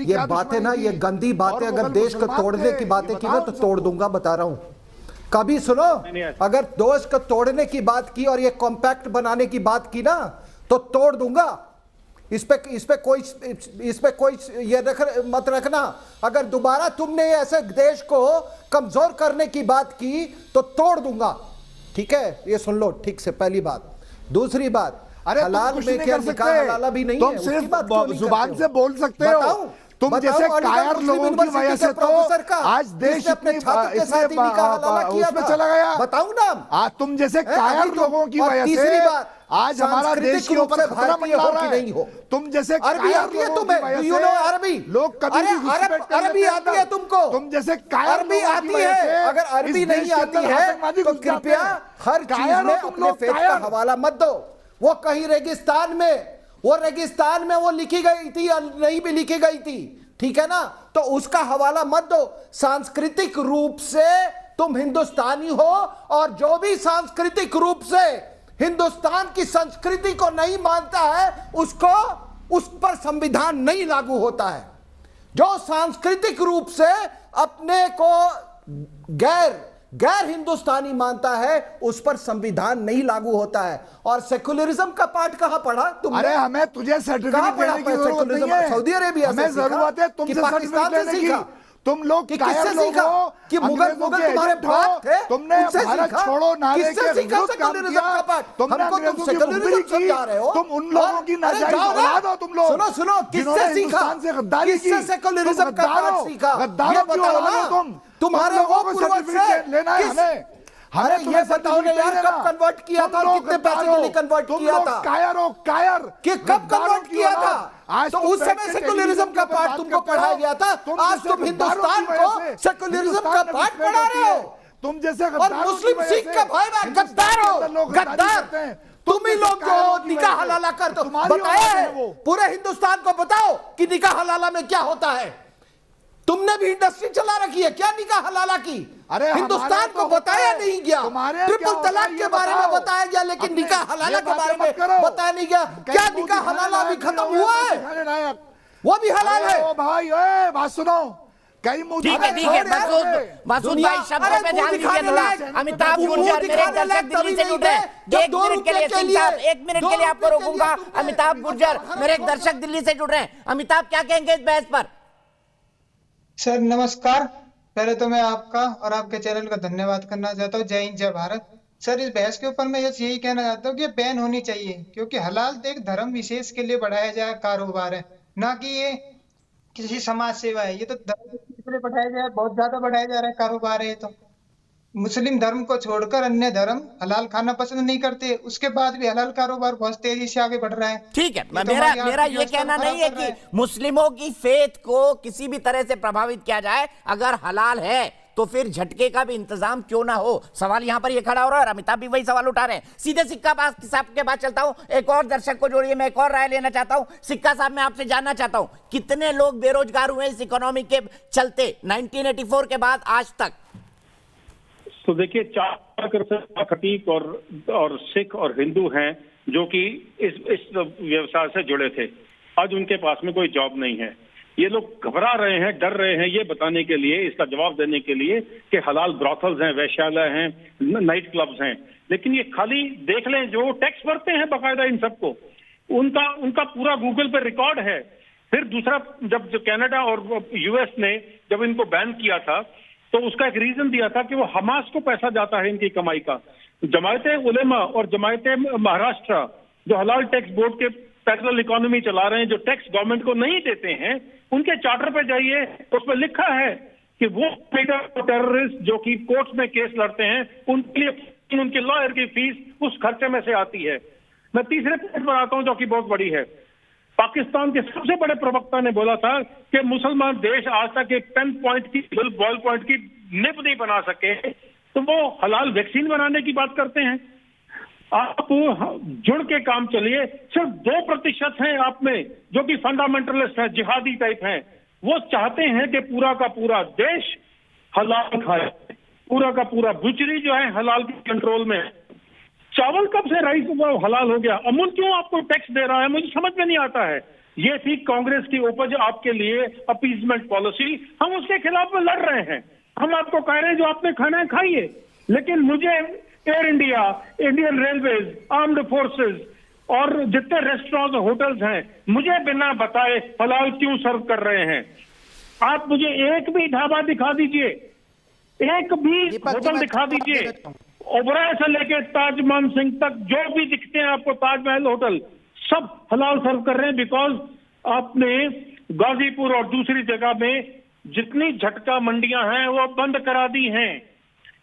ये बातें ना, ये गंदी बातें, अगर देश को तोड़ने की बातें की ना तो तोड़ दूंगा, बता रहा हूं। कभी सुनो, अगर देश को तोड़ने की बात की और ये कॉम्पैक्ट बनाने की बात की ना तो तोड़ दूंगा। इस पे कोई ये मत रखना। अगर दोबारा तुमने ऐसे देश को कमजोर करने की बात की तो तोड़ दूंगा, ठीक है? ये सुन लो ठीक से, पहली बात। दूसरी बात, अरे हलाल में क्या लिखा है? हलाल भी नहीं है, तुम सिर्फ जुबान से बोल सकते हो। तुम जैसे कायर लोगों की वजह से तो आज देश अपने छात्र के साथ उसमें चला गया। बताऊं ना, तुम जैसे कायर लोगों की वजह से आज हमारा देश के ऊपर खतरा मंडरा रहा है। तुम जैसे अरबी आती है तुम्हें? अरबी लोग कभी अरबी आती है तुमको? तुम जैसे कायर अरबी आती है? अगर अरबी नहीं आती है तो कृपया हर चीज में अपने फेथ का हवाला मत दो। वो कहीं रेगिस्तान में, वो लिखी गई थी या नहीं भी लिखी गई थी, ठीक है ना? तो उसका हवाला मत दो। सांस्कृतिक रूप से तुम हिंदुस्तानी हो, और जो भी सांस्कृतिक रूप से हिंदुस्तान की संस्कृति को नहीं मानता है उस पर संविधान नहीं लागू होता है। जो सांस्कृतिक रूप से अपने को गैर हिंदुस्तानी मानता है, उस पर संविधान नहीं लागू होता है। और सेकुलरिज्म का पाठ कहां पढ़ा तुमने? अरे हमें तुझे सर्टिफिकेट देने की जरूरत नहीं है। सऊदी अरेबिया हमें जरूरत है तुमसे सर्टिफिकेट लेने की। तुम लोग किससे सीखा कि मुगल तुम्हारे बाप थे? तुमने भारत छोड़ो नारे के विरुद्ध काम किया। तुमने अंग्रेजों की बुराई की। तुम उन लोगों की नाजायज औलाद हो तुम लोग। सुनो किससे सीखा? किससे सेकुलरिज्म का पाठ सीखा? ये बताओ ना। तुम्हारे वो पूर्वज से लेना है हमें। अरे ये बताओ ना यार, कब कन्वर्ट किया था? कितने पैसे के लिए कन्वर्ट किया था? कायर हो कायर कि कब कन्वर्ट किया था? तो उस समय सेकुलरिज्म का पाठ तुमको पढ़ाया गया था। आज तुम हिंदुस्तान को सेकुलरिज्म का पाठ पढ़ा रहे हो। तुम जैसे और मुस्लिम सिख का भाई बहन गद्दार हो, गद्दार। तुम ही लोग जो निकाह हलाला कर दो, बताया है पूरे हिंदुस्तान को, बताओ कि निकाह हलाला में क्या होता है। तुमने भी इंडस्ट्री चला रखी है क्या निकाह हलाला की? अरे हिंदुस्तान को बताया नहीं गया। ट्रिपल तलाक के बारे में बताया गया, लेकिन निकाह हलाला के बारे में बताया नहीं गया। क्या निकाह हलाला अभी खत्म हुआ है? वो भी हलाल है भाई। बात सुनो, कई ठीक है मसूद भाई, शब्दों पे ध्यान दीजिए थोड़ा। अमिताभ गुर्जर मेरे दर्शक दिल्ली से जुड़ रहे हैं, 1 मिनट के लिए सिंह साहब, 1 मिनट के लिए आपको रोकूंगा। अमिताभ गुर्जर मेरे दर्शक दिल्ली से जुड़ रहे हैं। अमिताभ, क्या कहेंगे इस बहस पर? सर नमस्कार, पहले तो मैं आपका और आपके चैनल का धन्यवाद करना चाहता हूँ। जय हिंद जय भारत। सर इस बहस के ऊपर मैं यही कहना चाहता हूँ कि बैन होनी चाहिए, क्योंकि हलाल एक धर्म विशेष के लिए बढ़ाया जाए कारोबार है, ना कि ये किसी समाज सेवा है। ये तो धर्म के लिए बढ़ाया जाए, बहुत ज्यादा बढ़ाया जा रहा है कारोबार है। तो मुस्लिम धर्म को छोड़कर अन्य धर्म हलाल खाना पसंद नहीं करते, उसके बाद भी हलाल कारोबार बहुत तेजी से आगे बढ़ रहा है। ठीक है, मेरा ये कहना नहीं है कि मुस्लिमों की फेथ को किसी भी तरह से प्रभावित किया जाए। अगर हलाल है तो फिर झटके का भी इंतजाम क्यों ना हो। सवाल यहां पर ये खड़ा हो रहा है और अमिताभ भी वही सवाल उठा रहे हैं। सीधे सिक्का साहब के बाद चलता हूं, एक और दर्शक को जोड़िए, मैं एक और राय लेना चाहता हूं। सिक्का साहब, मैं आपसे जानना चाहता हूं, कितने लोग बेरोजगार हुए इस इकोनॉमी के चलते 1984 के बाद आज तक? तो देखिए, 4 खतीब और सिख और हिंदू हैं जो कि इस व्यवसाय से जुड़े थे। आज उनके पास में कोई जॉब नहीं है। ये लोग घबरा रहे हैं, डर रहे हैं ये बताने के लिए, इसका जवाब देने के लिए कि हलाल ब्रॉथल्स हैं, वैश्यालय हैं, नाइट क्लब्स हैं। लेकिन ये खाली देख लें, जो टैक्स भरते हैं बाकायदा इन सबको, उनका पूरा गूगल पे रिकॉर्ड है। फिर दूसरा, जब कनाडा और यूएस ने जब इनको बैन किया था तो उसका एक रीजन दिया था कि वो हमास को पैसा जाता है इनकी कमाई का। जमायत उलेमा और जमायत महाराष्ट्र जो हलाल टैक्स बोर्ड के पैरेलल इकोनॉमी चला रहे हैं, जो टैक्स गवर्नमेंट को नहीं देते हैं, उनके चार्टर पे जाइए, उसमें लिखा है कि वो टेररिस्ट जो कि कोर्ट में केस लड़ते हैं, उनके लिए उनके लॉयर की फीस उस खर्चे में से आती है। मैं तीसरे पॉइंट पर आता हूं जो कि बहुत बड़ी है। पाकिस्तान के सबसे बड़े प्रवक्ता ने बोला था कि मुसलमान देश आज तक एक पेन पॉइंट की, बॉल पॉइंट की निब नहीं बना सके, तो वो हलाल वैक्सीन बनाने की बात करते हैं। आप जुड़ के काम चलिए। सिर्फ 2% हैं आप में जो कि फंडामेंटलिस्ट हैं, जिहादी टाइप हैं। वो चाहते हैं कि पूरा का पूरा देश हलाल खाए, पूरा का पूरा बुचरी जो है हलाल के कंट्रोल में। चावल कब से राइस हलाल हो गया? अमूल क्यों आपको टैक्स दे रहा है? मुझे समझ में नहीं आता है। ये थी कांग्रेस की उपज आपके लिए अपीजमेंट पॉलिसी। हम उसके खिलाफ में लड़ रहे हैं। हम आपको कह रहे हैं जो आपने खाना है खाइए, लेकिन मुझे air India, Indian railways, armed forces और जितने रेस्टोरेंट होटल्स हैं, मुझे बिना बताए हलाल क्यों सर्व कर रहे हैं? आप मुझे एक भी ढाबा दिखा दीजिए, एक भी होटल दिखा दीजिए, ओबराय से लेके ताज मान सिंह तक जो भी दिखते हैं आपको, ताजमहल होटल, सब हलाल सर्व कर रहे हैं। बिकॉज आपने गाजीपुर और दूसरी जगह में जितनी झटका मंडियां हैं वो बंद करा दी हैं।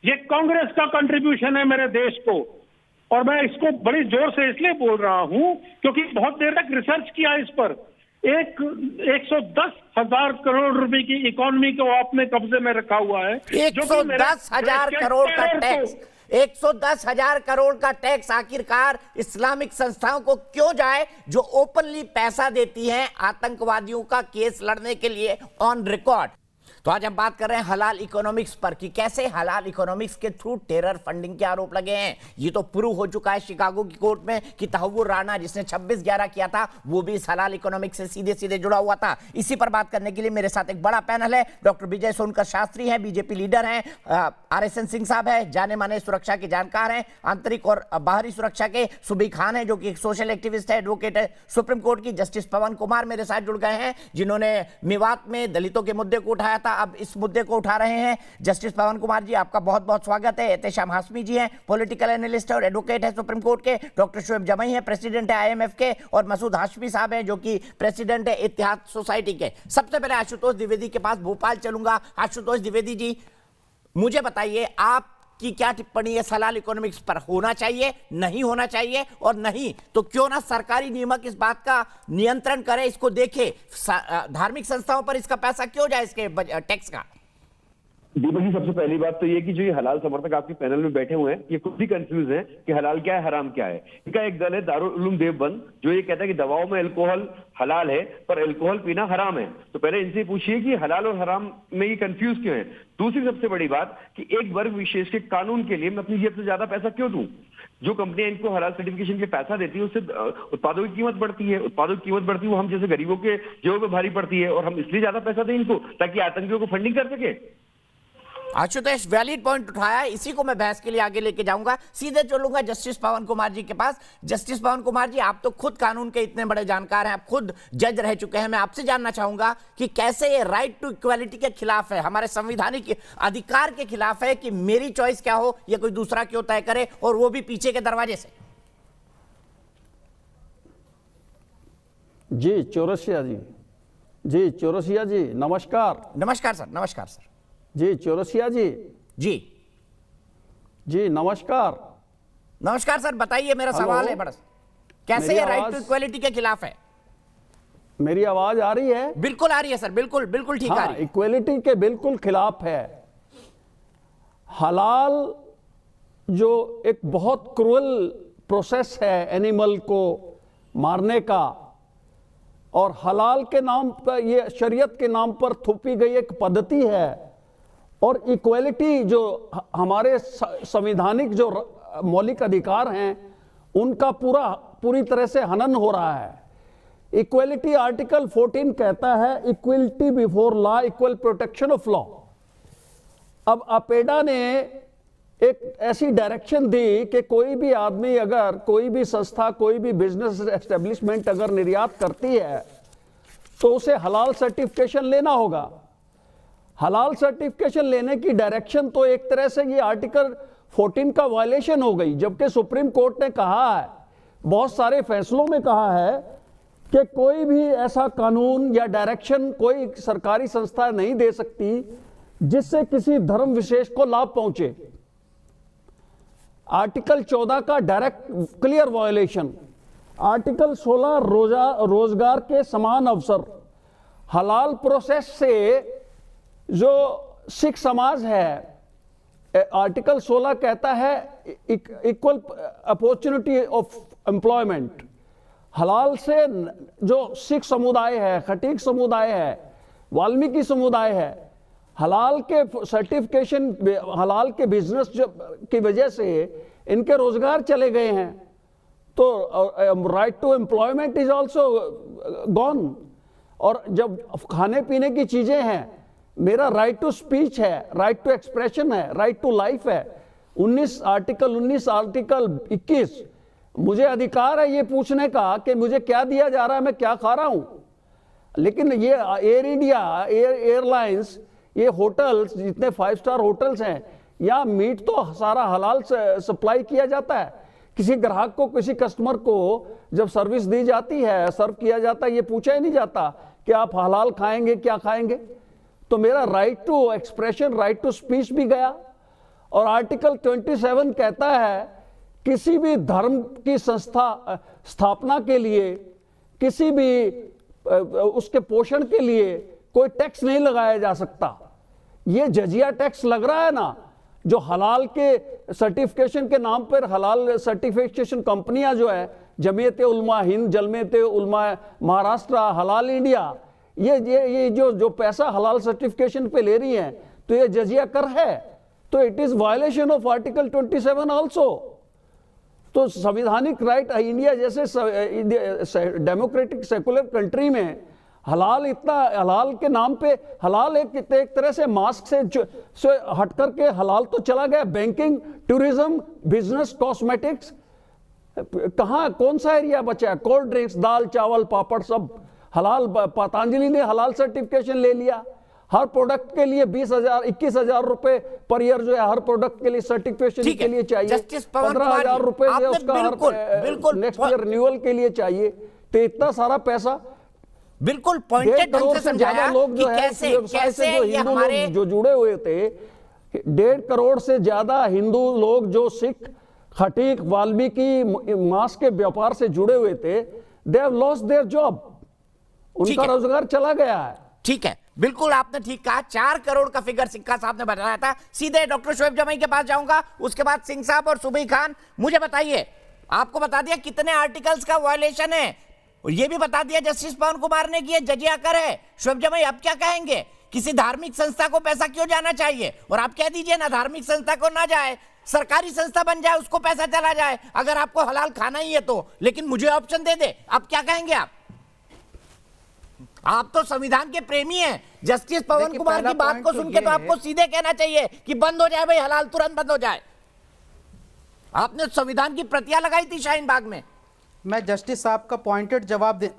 ये कांग्रेस का कंट्रीब्यूशन है मेरे देश को, और मैं इसको बड़ी जोर से इसलिए बोल रहा हूं क्योंकि बहुत देर तक रिसर्च किया इस पर। 110,000 करोड़ रुपए की इकोनॉमी को आपने कब्जे में रखा हुआ है। 110,000 करोड़ का टैक्स, 110,000 करोड़ का टैक्स आखिरकार इस्लामिक संस्थाओं को क्यों जाए जो ओपनली पैसा देती हैं आतंकवादियों का केस लड़ने के लिए ऑन रिकॉर्ड? तो आज हम बात कर रहे हैं हलाल इकोनॉमिक्स पर कि कैसे हलाल इकोनॉमिक्स के थ्रू टेरर फंडिंग के आरोप लगे हैं। ये तो प्रूव हो चुका है शिकागो की कोर्ट में कि तहव्वुर राणा जिसने 26/11 किया था वो भी इस हलाल इकोनॉमिक्स से सीधे सीधे जुड़ा हुआ था। इसी पर बात करने के लिए मेरे साथ एक बड़ा पैनल है। डॉक्टर विजय सोनकर शास्त्री हैं, बीजेपी लीडर हैं, RSN सिंह साहब है, जाने माने सुरक्षा के जानकार हैं, आंतरिक और बाहरी सुरक्षा के सुबी खान है जो कि एक सोशल एक्टिविस्ट है, एडवोकेट है सुप्रीम कोर्ट की, जस्टिस पवन कुमार मेरे साथ जुड़ गए हैं जिन्होंने मेवात में दलितों के मुद्दे को उठाया था, अब इस मुद्दे को उठा रहे हैं। जस्टिस पवन कुमार जी आपका बहुत बहुत स्वागत है। एहतेशाम हाशमी जी हैं, पॉलिटिकल एनालिस्ट और एडवोकेट है सुप्रीम कोर्ट के। डॉक्टर शुएब जमई है, प्रेसिडेंट है IMF के, और मसूद हाशमी साहब हैं जो कि प्रेसिडेंट है इत्तेहाद सोसाइटी के। सबसे पहले आशुतोष द्विवेदी के पास भोपाल चलूंगा। आशुतोष द्विवेदी जी, मुझे बताइए आप की क्या टिप्पणी है हलाल इकोनॉमिक्स पर? होना चाहिए, नहीं होना चाहिए, और नहीं तो क्यों ना सरकारी नियामक इस बात का नियंत्रण करे, इसको देखे, धार्मिक संस्थाओं पर इसका पैसा क्यों जाए इसके टैक्स का? दीपक जी, सबसे पहली बात तो ये कि जो ये हलाल समर्थक आपके पैनल में बैठे हुए हैं ये खुद ही कंफ्यूज हैं कि हलाल क्या है, हराम क्या है। इनका एक दल है दारुल उलूम देवबंद जो ये कहता है कि दवाओं में अल्कोहल हलाल है पर अल्कोहल पीना हराम है। तो पहले इनसे पूछिए कि हलाल और हराम में ये कंफ्यूज क्यों है। दूसरी सबसे बड़ी बात कि एक वर्ग विशेष के कानून के लिए मैं अपनी जेब से ज्यादा पैसा क्यों दूं? जो कंपनियां इनको हलाल सर्टिफिकेशन के पैसा देती है उससे उत्पादों की कीमत बढ़ती है, उत्पादों की कीमत बढ़ती है वो हम जैसे गरीबों के जेबों पे भारी पड़ती है, और हम इसलिए ज्यादा पैसा दें इनको ताकि आतंकियों को फंडिंग कर सके। आशुतोष वैलिड पॉइंट उठाया, इसी को मैं बहस के लिए आगे लेके जाऊंगा। सीधे चलूंगा जस्टिस पवन कुमार जी के पास। जस्टिस पवन कुमार जी, आप तो खुद कानून के इतने बड़े जानकार हैं, आप खुद जज रह चुके हैं। मैं आपसे जानना चाहूंगा कि कैसे ये राइट टू इक्वालिटी के खिलाफ है, हमारे संवैधानिक अधिकार के खिलाफ है कि मेरी चॉइस क्या हो ये कोई दूसरा क्यों तय करे, और वो भी पीछे के दरवाजे से। जी चौरसिया जी नमस्कार। नमस्कार सर। नमस्कार सर। जी चौरसिया जी नमस्कार। नमस्कार सर, बताइए, मेरा सवाल है बड़ा, कैसे ये राइट टू इक्वालिटी के खिलाफ है? मेरी आवाज आ रही है? बिल्कुल आ रही है सर, बिल्कुल बिल्कुल ठीक आ रही है। इक्वालिटी के बिल्कुल खिलाफ है। हलाल जो एक बहुत क्रूअल प्रोसेस है एनिमल को मारने का, और हलाल के नाम पर, ये शरीयत के नाम पर थोपी गई एक पद्धति है, और इक्वालिटी जो हमारे संवैधानिक जो मौलिक अधिकार हैं उनका पूरी तरह से हनन हो रहा है। इक्वालिटी आर्टिकल 14 कहता है equality before law, equal protection of law. अब अपेडा ने एक ऐसी डायरेक्शन दी कि कोई भी आदमी, अगर कोई भी संस्था, कोई भी बिजनेस एस्टेब्लिशमेंट अगर निर्यात करती है तो उसे हलाल सर्टिफिकेशन लेना होगा। हलाल सर्टिफिकेशन लेने की डायरेक्शन तो एक तरह से ये आर्टिकल 14 का वायलेशन हो गई, जबकि सुप्रीम कोर्ट ने कहा है, बहुत सारे फैसलों में कहा है कि कोई भी ऐसा कानून या डायरेक्शन कोई सरकारी संस्था नहीं दे सकती जिससे किसी धर्म विशेष को लाभ पहुंचे। आर्टिकल 14 का डायरेक्ट क्लियर वायलेशन। आर्टिकल 16 रोजगार के समान अवसर। हलाल प्रोसेस से जो सिख समाज है, आर्टिकल 16 कहता है इक्वल अपॉर्चुनिटी ऑफ एम्प्लॉयमेंट। हलाल से जो सिख समुदाय है, खटीक समुदाय है, वाल्मीकि समुदाय है, हलाल के सर्टिफिकेशन, हलाल के बिजनेस की वजह से इनके रोजगार चले गए हैं, तो right to employment is also gone. और जब खाने पीने की चीजें हैं, मेरा राइट टू स्पीच है, राइट टू एक्सप्रेशन है, राइट टू लाइफ है। 19 आर्टिकल 21 मुझे अधिकार है ये पूछने का कि मुझे क्या दिया जा रहा है, मैं क्या खा रहा हूं। लेकिन ये एयर इंडिया, एयरलाइंस, ये होटल्स, जितने 5 स्टार होटल्स हैं, या मीट तो सारा हलाल से सप्लाई किया जाता है। किसी ग्राहक को, किसी कस्टमर को जब सर्विस दी जाती है, सर्व किया जाता है, ये पूछा ही नहीं जाता कि आप हलाल खाएंगे, क्या खाएंगे। तो मेरा right to expression, right to speech भी गया। और आर्टिकल 27 कहता है किसी भी धर्म की स्थापना के लिए, किसी भी उसके पोषण के लिए कोई टैक्स नहीं लगाया जा सकता। ये जजिया टैक्स लग रहा है ना, जो हलाल के सर्टिफिकेशन के नाम पर हलाल सर्टिफिकेशन कंपनियां जो है, जमीयत उलमा हिंद, जमीयत उलमा महाराष्ट्र, हलाल इंडिया, ये जो पैसा हलाल सर्टिफिकेशन पे ले रही हैं, तो ये जजिया कर है, तो it is violation of article 27 also. तो संविधानिक राइट इंडिया जैसे डेमोक्रेटिक सेकुलर कंट्री में हलाल के नाम पे हलाल एक तरह से मास्क से हट करके हलाल तो चला गया। बैंकिंग, टूरिज्म, बिजनेस, कॉस्मेटिक्स, कहाँ कौन सा एरिया बचा है? कोल्ड ड्रिंक्स, दाल चावल पापड़ सब हलाल। पतंजलि ने हलाल सर्टिफिकेशन ले लिया। हर प्रोडक्ट के लिए 21,000 रुपए पर ईयर जो है हर प्रोडक्ट के लिए सर्टिफिकेशन के लिए चाहिए। 15,000 रुपए जो उसका हर नेक्स्ट ईयर रिन्यूअल के लिए चाहिए। तो इतना सारा पैसा बिल्कुल पॉइंटेड ढंग से समझाया लोग जो है व्यवसाय से जो हिंदू लोग जो जुड़े हुए थे, 1.5 करोड़ से ज्यादा हिंदू लोग जो सिख, खटीक, वाल्मीकि, मांस के व्यापार से जुड़े हुए थे, they have lost their job. उनका रोजगार चला गया है। ठीक है, बिल्कुल आपने ठीक कहा। 4 करोड़ का फिगर सिक्का साहब ने बताया था। सीधे डॉक्टर शोएब जमाई के पास जाऊंगा, उसके बाद सिंह साहब और सुबही खान। मुझे बताइए, आपको बता दिया कितने आर्टिकल्स का वायलेशन है, और ये भी बता दिया जस्टिस पवन कुमार ने कि जजिया कर है। शोएब जमाई अब क्या कहेंगे? किसी धार्मिक संस्था को पैसा क्यों जाना चाहिए? और आप कह दीजिए ना, धार्मिक संस्था को ना जाए, सरकारी संस्था बन जाए, उसको पैसा चला जाए, अगर आपको हलाल खाना ही है तो, लेकिन मुझे ऑप्शन दे दे। अब क्या कहेंगे आप तो संविधान के प्रेमी हैं। जस्टिस पवन कुमार की बात को सुन के तो आपको सीधे कहना चाहिए कि बंद हो जाए भाई, हलाल तुरंत बंद हो जाए। आपने संविधान की प्रतियां लगाई थी शाहीन बाग में। मैं जस्टिस साहब का पॉइंटेड जवाब दे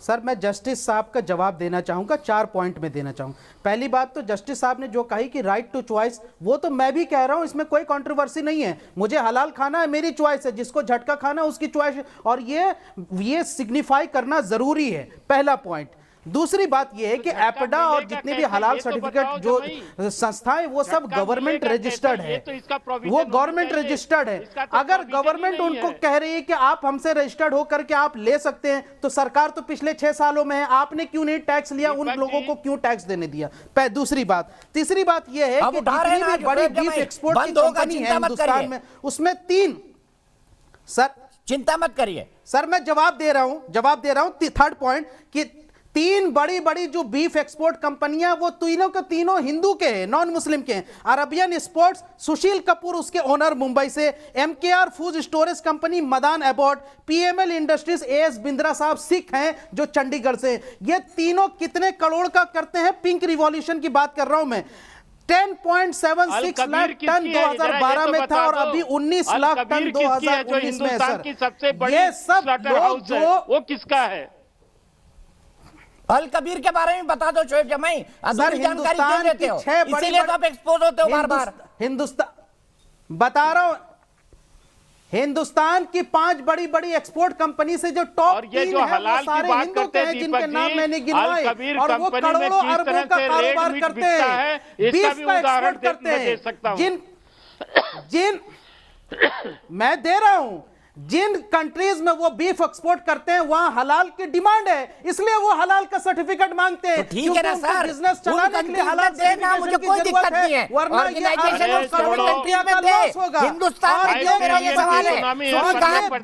सर मैं जस्टिस साहब का जवाब देना चाहूंगा, 4 पॉइंट में देना चाहूंगा। पहली बात तो जस्टिस साहब ने जो कही कि राइट टू चॉइस, वो तो मैं भी कह रहा हूं, इसमें कोई कंट्रोवर्सी नहीं है। मुझे हलाल खाना है, मेरी चॉइस है, जिसको झटका खाना है उसकी चॉइस है, और ये सिग्निफाई करना जरूरी है, पहला पॉइंट। दूसरी बात यह है कि एपडा और जितने भी हलाल सर्टिफिकेट जो संस्थाएं, वो सब गवर्नमेंट रजिस्टर्ड है, वो गवर्नमेंट रजिस्टर्ड है। अगर गवर्नमेंट उनको कह रही है कि आप हमसे रजिस्टर्ड होकर के आप ले सकते हैं, तो सरकार तो पिछले 6 सालों में है, आपने क्यों नहीं टैक्स लिया? उन लोगों को क्यों टैक्स देने दिया? दूसरी बात। तीसरी बात यह है कि जितनी भी बड़ी बीफ एक्सपोर्ट की कंपनी है हिंदुस्तान में, उसमें 3 सर चिंता मत करिए सर, मैं जवाब दे रहा हूं। थर्ड पॉइंट कि 3 बड़ी जो बीफ एक्सपोर्ट कंपनियां, वो तीनों के तीनों हिंदू के हैं, नॉन मुस्लिम के हैं। अरबियन स्पोर्ट्स, सुशील कपूर उसके ओनर मुंबई से, MKR food storage company Madan Abbott, PML industries AS Bindra साहब सिख हैं जो चंडीगढ़ से। ये तीनों कितने करोड़ का करते हैं? पिंक रिवॉल्यूशन की बात कर रहा हूं मैं। 10.76 लाख टन 2012 में था, और अभी 19 लाख टन 2019 में है सर। ये सब लोग जो वो किसका है? अल कबीर के बारे में बता दो शोएब जमाई, अधूरी जानकारी क्यों देते हो? इसीलिए तो आप एक्सपोज होते हो बार-बार। हिंदुस्तान बता रहा हूं, हिंदुस्तान की 5 बड़ी एक्सपोर्ट कंपनी से जो टॉप 3 है, वो सारे हिंदू के हैं, जिनके नाम मैंने गिनवाए, और वो करोड़ों अरबों का कारोबार करते हैं, बीफ का एक्सपोर्ट करते हैं। मैं दे रहा हूं, जिन कंट्रीज में वो बीफ एक्सपोर्ट करते हैं, वहां हलाल की डिमांड है, इसलिए वो हलाल का सर्टिफिकेट मांगते हैं। तो ठीक है ना सर, बिजनेस चलाने के लिए हलाल देना मुझे कोई दिक्कत नहीं है, वरना ऑर्गेनाइजेशन ऑफ कॉमन कंट्री में दे। हिंदुस्तान में मेरा ये सवाल है,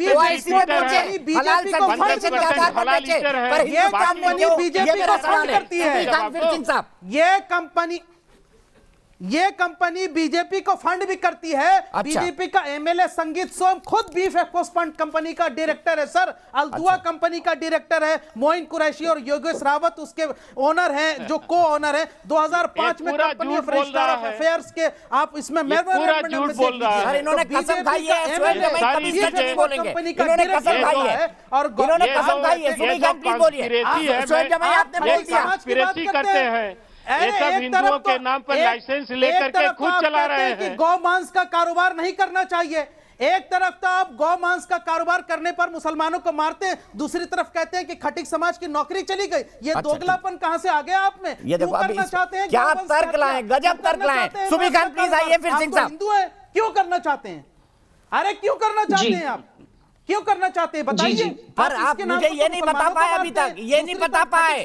OIC में पूछे हलाल सर्टिफिकेशन के आधार पर बेचे, पर ये कंपनी बीजेपी को फंड करती है। ये कंपनी बीजेपी को फंड भी करती है। बीजेपी का MLA संगीत सोम खुद बीफ एक्सपोर्ट कंपनी का डायरेक्टर है सर, अल्दुआ कंपनी का डायरेक्टर है। मोइन कुरैशी और योगेश रावत उसके ओनर हैं, जो को ओनर है। 2005 में company of registrar of affairs के आप इसमें पूरा झूठ बोल रहा है। इन्होंने कसम खाई है, कभी बोलेंगे, इन्होंने कसम खाई है, और इन्होंने कसम खाई है। सुबह खान प्लीज बोलिए, शोएब जमाई आपने बोल दिया करते हैं, ये सब हिंदुओं के नाम पर लाइसेंस लेकर के खुद चला रहे हैं। गौ मांस का कारोबार नहीं करना चाहिए। एक तरफ तो आप गौ मांस का कारोबार करने पर मुसलमानों को मारते हैं, दूसरी तरफ कहते हैं कि खटीक समाज की नौकरी चली गई। ये दोगलापन कहां से आ गया आप में? ये देखो करना चाहते हैं, क्या तर्क लाए, गजब तर्क लाए। सुबह खान प्लीज आइए फिर सिंह साहब। हिंदू है, क्यों करना चाहते हैं? अरे क्यों करना चाहते हैं आप? क्यों करना चाहते हैं बताइए। पर आप मुझे ये नहीं बता पाए अभी तक, ये नहीं बता पाए,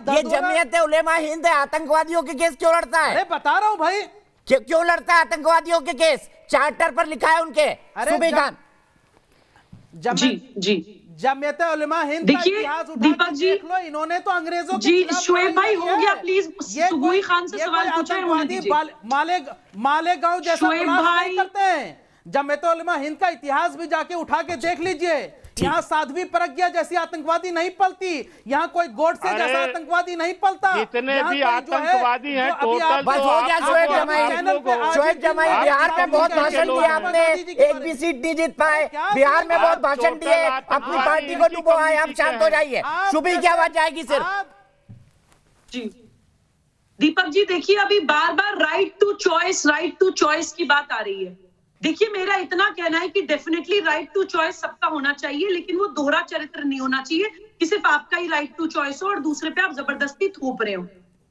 ये जमीयत उलेमा हिंद है आतंकवादियों के केस क्यों लड़ता है? अरे बता रहा हूं भाई, क्यों लड़ता है आतंकवादियों के केस? चार्टर पर लिखा है उनके। सुबह खान जमीयत उलमा हिंद का देखिए इतिहास उठा दीपक के जी, देख लो, इन्होंने तो अंग्रेजों के जी खिलाफ शोएब लड़ाई भाई लड़ी हो गया, है। प्लीज ये सुबुई खान से ये सवाल कोई पूछा है, होने आतंकवादी दीजिए। मालेगांव जैसा शोएब ब्लास्ट नहीं भाई, करते हैं। जमीयत उलमा हिंद का इतिहास भी जाके उठा के देख लीजिए, यहाँ साध्वी प्रज्ञा जैसी आतंकवादी नहीं पलती, यहाँ कोई गोडसे जैसा आतंकवादी नहीं पलता। जितने यहाँ भी कोई जो है, आतंकवादी हैं, जो अभी टोटल आप- बस हो गया शोएब जमाई। चैनल पे आज शोएब एक जमाई, दिन बिहार बाद में बहुत आप भाषण दिया आपने, एक भी सीट नहीं जीत पाए। बिहार में बहुत भाषण दिए, अपनी पार्टी को डुबोए, आप शांत हो जाइए। सुबह की आवाज जाएगी सिर्फ। जी दीपक जी, देखिए अभी बार बार राइट टू चॉइस की बात आ रही है। देखिए मेरा इतना कहना है कि डेफिनेटली राइट टू चॉइस सबका होना चाहिए, लेकिन वो दोहरा चरित्र नहीं होना चाहिए कि सिर्फ आपका ही राइट टू चॉइस हो और दूसरे पे आप जबरदस्ती थोप रहे हो।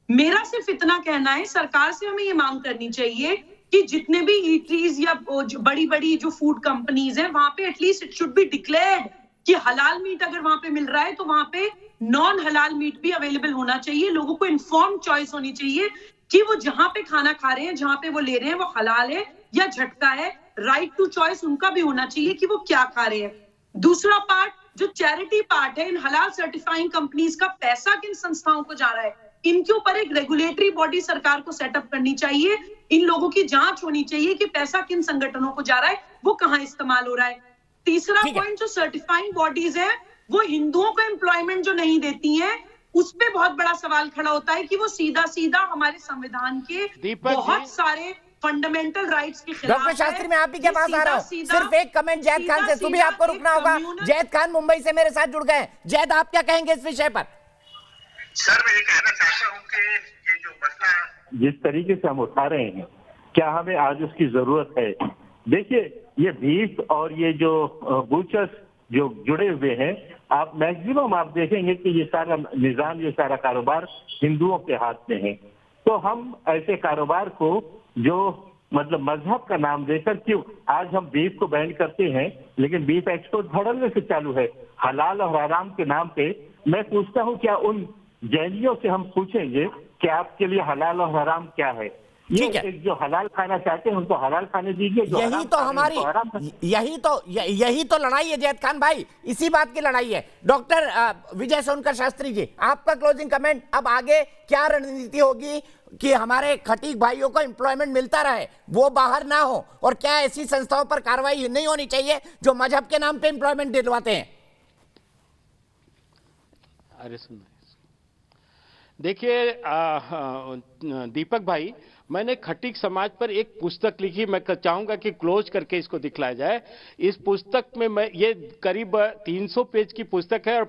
मेरा सिर्फ इतना कहना है, सरकार से हमें ये मांग करनी चाहिए कि जितने भी ईटरीज या बड़ी बड़ी जो फूड कंपनीज हैं, वहां पे at least it should be declared कि हलाल मीट अगर वहां पे मिल रहा है तो वहां पे नॉन हलाल मीट भी अवेलेबल होना चाहिए। लोगों को इन्फॉर्म चॉइस होनी चाहिए कि वो जहां पे खाना खा रहे हैं, जहां पे वो ले रहे हैं, वो हलाल है या झटका है। राइट टू चॉइस उनका भी होना चाहिए कि वो क्या खा रहे हैं। दूसरा पार्ट जो चैरिटी पार्ट है, इन हलाल सर्टिफाइंग कंपनीज का पैसा किन संस्थाओं को जा रहा है, इनके ऊपर एक रेगुलेटरी बॉडी सरकार को सेटअप करनी चाहिए। इन लोगों की जांच होनी चाहिए कि पैसा किन संगठनों को जा रहा है, वो कहां इस्तेमाल हो रहा है। तीसरा पॉइंट, जो सर्टिफाइंग बॉडीज है वो हिंदुओं को एम्प्लॉयमेंट जो नहीं देती हैं, उस पे बहुत बड़ा सवाल खड़ा होता है कि वो सीधा सीधा हमारे संविधान के बहुत सारे फंडामेंटल राइट्स के खिलाफ है। डॉक्टर शास्त्री, मैं आप ही के पास आ रहा हूँ। सिर्फ एक कमेंट जैद खान से, सुबह आपको रुकना होगा। जैद खान मुंबई से मेरे साथ जुड़ गए हैं। जैद, आप क्या कहेंगे इस विषय पर? सर मैं ये कहना चाहता हूँ कि ये जो मसला जिस तरीके से हम उठा रहे हैं, क्या हमें आज उसकी जरूरत है? देखिए, ये बीफ और ये जो बूचर्स जो जुड़े हुए हैं, आप मैक्सिमम आप देखेंगे कि ये सारा निजाम, ये सारा कारोबार हिंदुओं के हाथ में है। तो हम ऐसे कारोबार को जो मतलब मजहब का नाम देकर, क्यों आज हम बीफ को बैन करते हैं, लेकिन बीफ एक्सपोर्ट धड़ल्ले से चालू है हलाल और हराम के नाम पे। मैं पूछता हूँ, क्या उन जैनियों से हम पूछेंगे कि आपके लिए हलाल और हराम क्या है? ये एक जो हलाल खाना चाहते हैं उनको हलाल खाने दीजिए, जो यही तो हमारी यही तो लड़ाई है जैद खान भाई, इसी बात की लड़ाई है। डॉक्टर विजय सोनकर शास्त्री जी, आपका क्लोजिंग कमेंट। अब आगे क्या रणनीति होगी कि हमारे खटीक भाइयों को एम्प्लॉयमेंट मिलता रहे, वो बाहर ना हो, और क्या ऐसी संस्थाओं पर कार्रवाई नहीं होनी चाहिए जो मजहब के नाम पे एम्प्लॉयमेंट दिलवाते हैं? अरे सुन, देखिए दीपक भाई, मैंने खटीक समाज पर एक पुस्तक लिखी, मैं चाहूंगा कि क्लोज करके इसको दिखलाया जाए। इस पुस्तक में मैं ये करीब 300 पेज की पुस्तक है और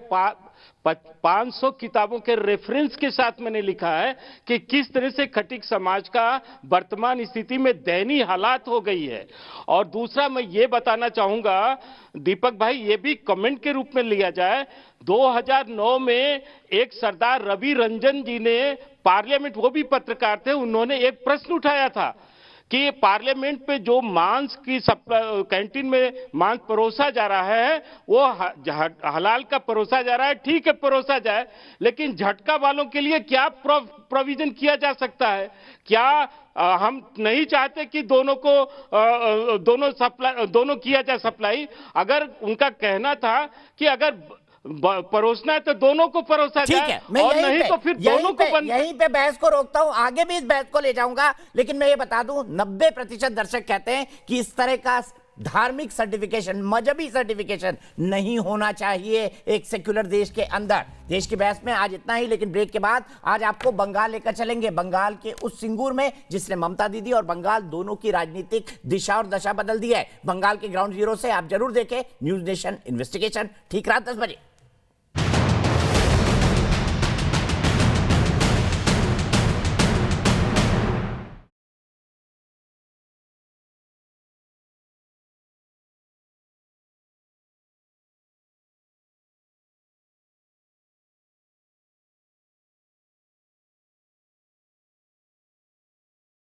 500 किताबों के रेफरेंस के साथ मैंने लिखा है कि किस तरह से खटीक समाज का वर्तमान स्थिति में दयनीय हालात हो गई है। और दूसरा मैं ये बताना चाहूंगा दीपक भाई, ये भी कमेंट के रूप में लिया जाए, 2009 में एक सरदार रवि रंजन जी ने पार्लियामेंट, वो भी पत्रकार थे, उन्होंने एक प्रश्न उठाया था कि पार्लियामेंट पे जो मांस की कैंटीन में मांस परोसा जा रहा है वो हलाल का परोसा जा रहा है, ठीक है परोसा जाए, लेकिन झटका वालों के लिए क्या प्रोविजन किया जा सकता है? क्या हम नहीं चाहते कि दोनों किया जाए सप्लाई? अगर उनका कहना था कि अगर परोसना है तो दोनों को परोसा जाए, और नहीं तो फिर दोनों को यहीं पे बहस को रोकता हूं, आगे भी इस बहस को ले जाऊंगा, लेकिन मैं ये बता दूं 90% दर्शक कहते हैं कि इस तरह का धार्मिक सर्टिफिकेशन, मजहबी सर्टिफिकेशन नहीं होना चाहिए एक सेक्युलर देश के अंदर। देश की बहस में आज इतना ही, लेकिन ब्रेक के बाद आज आपको बंगाल लेकर चलेंगे, बंगाल के उस सिंगूर में जिसने ममता दीदी और बंगाल दोनों की राजनीतिक दिशा और दशा बदल दी है। बंगाल के ग्राउंड जीरो से आप जरूर देखें न्यूज नेशन इन्वेस्टिगेशन, ठीक रात 10 बजे।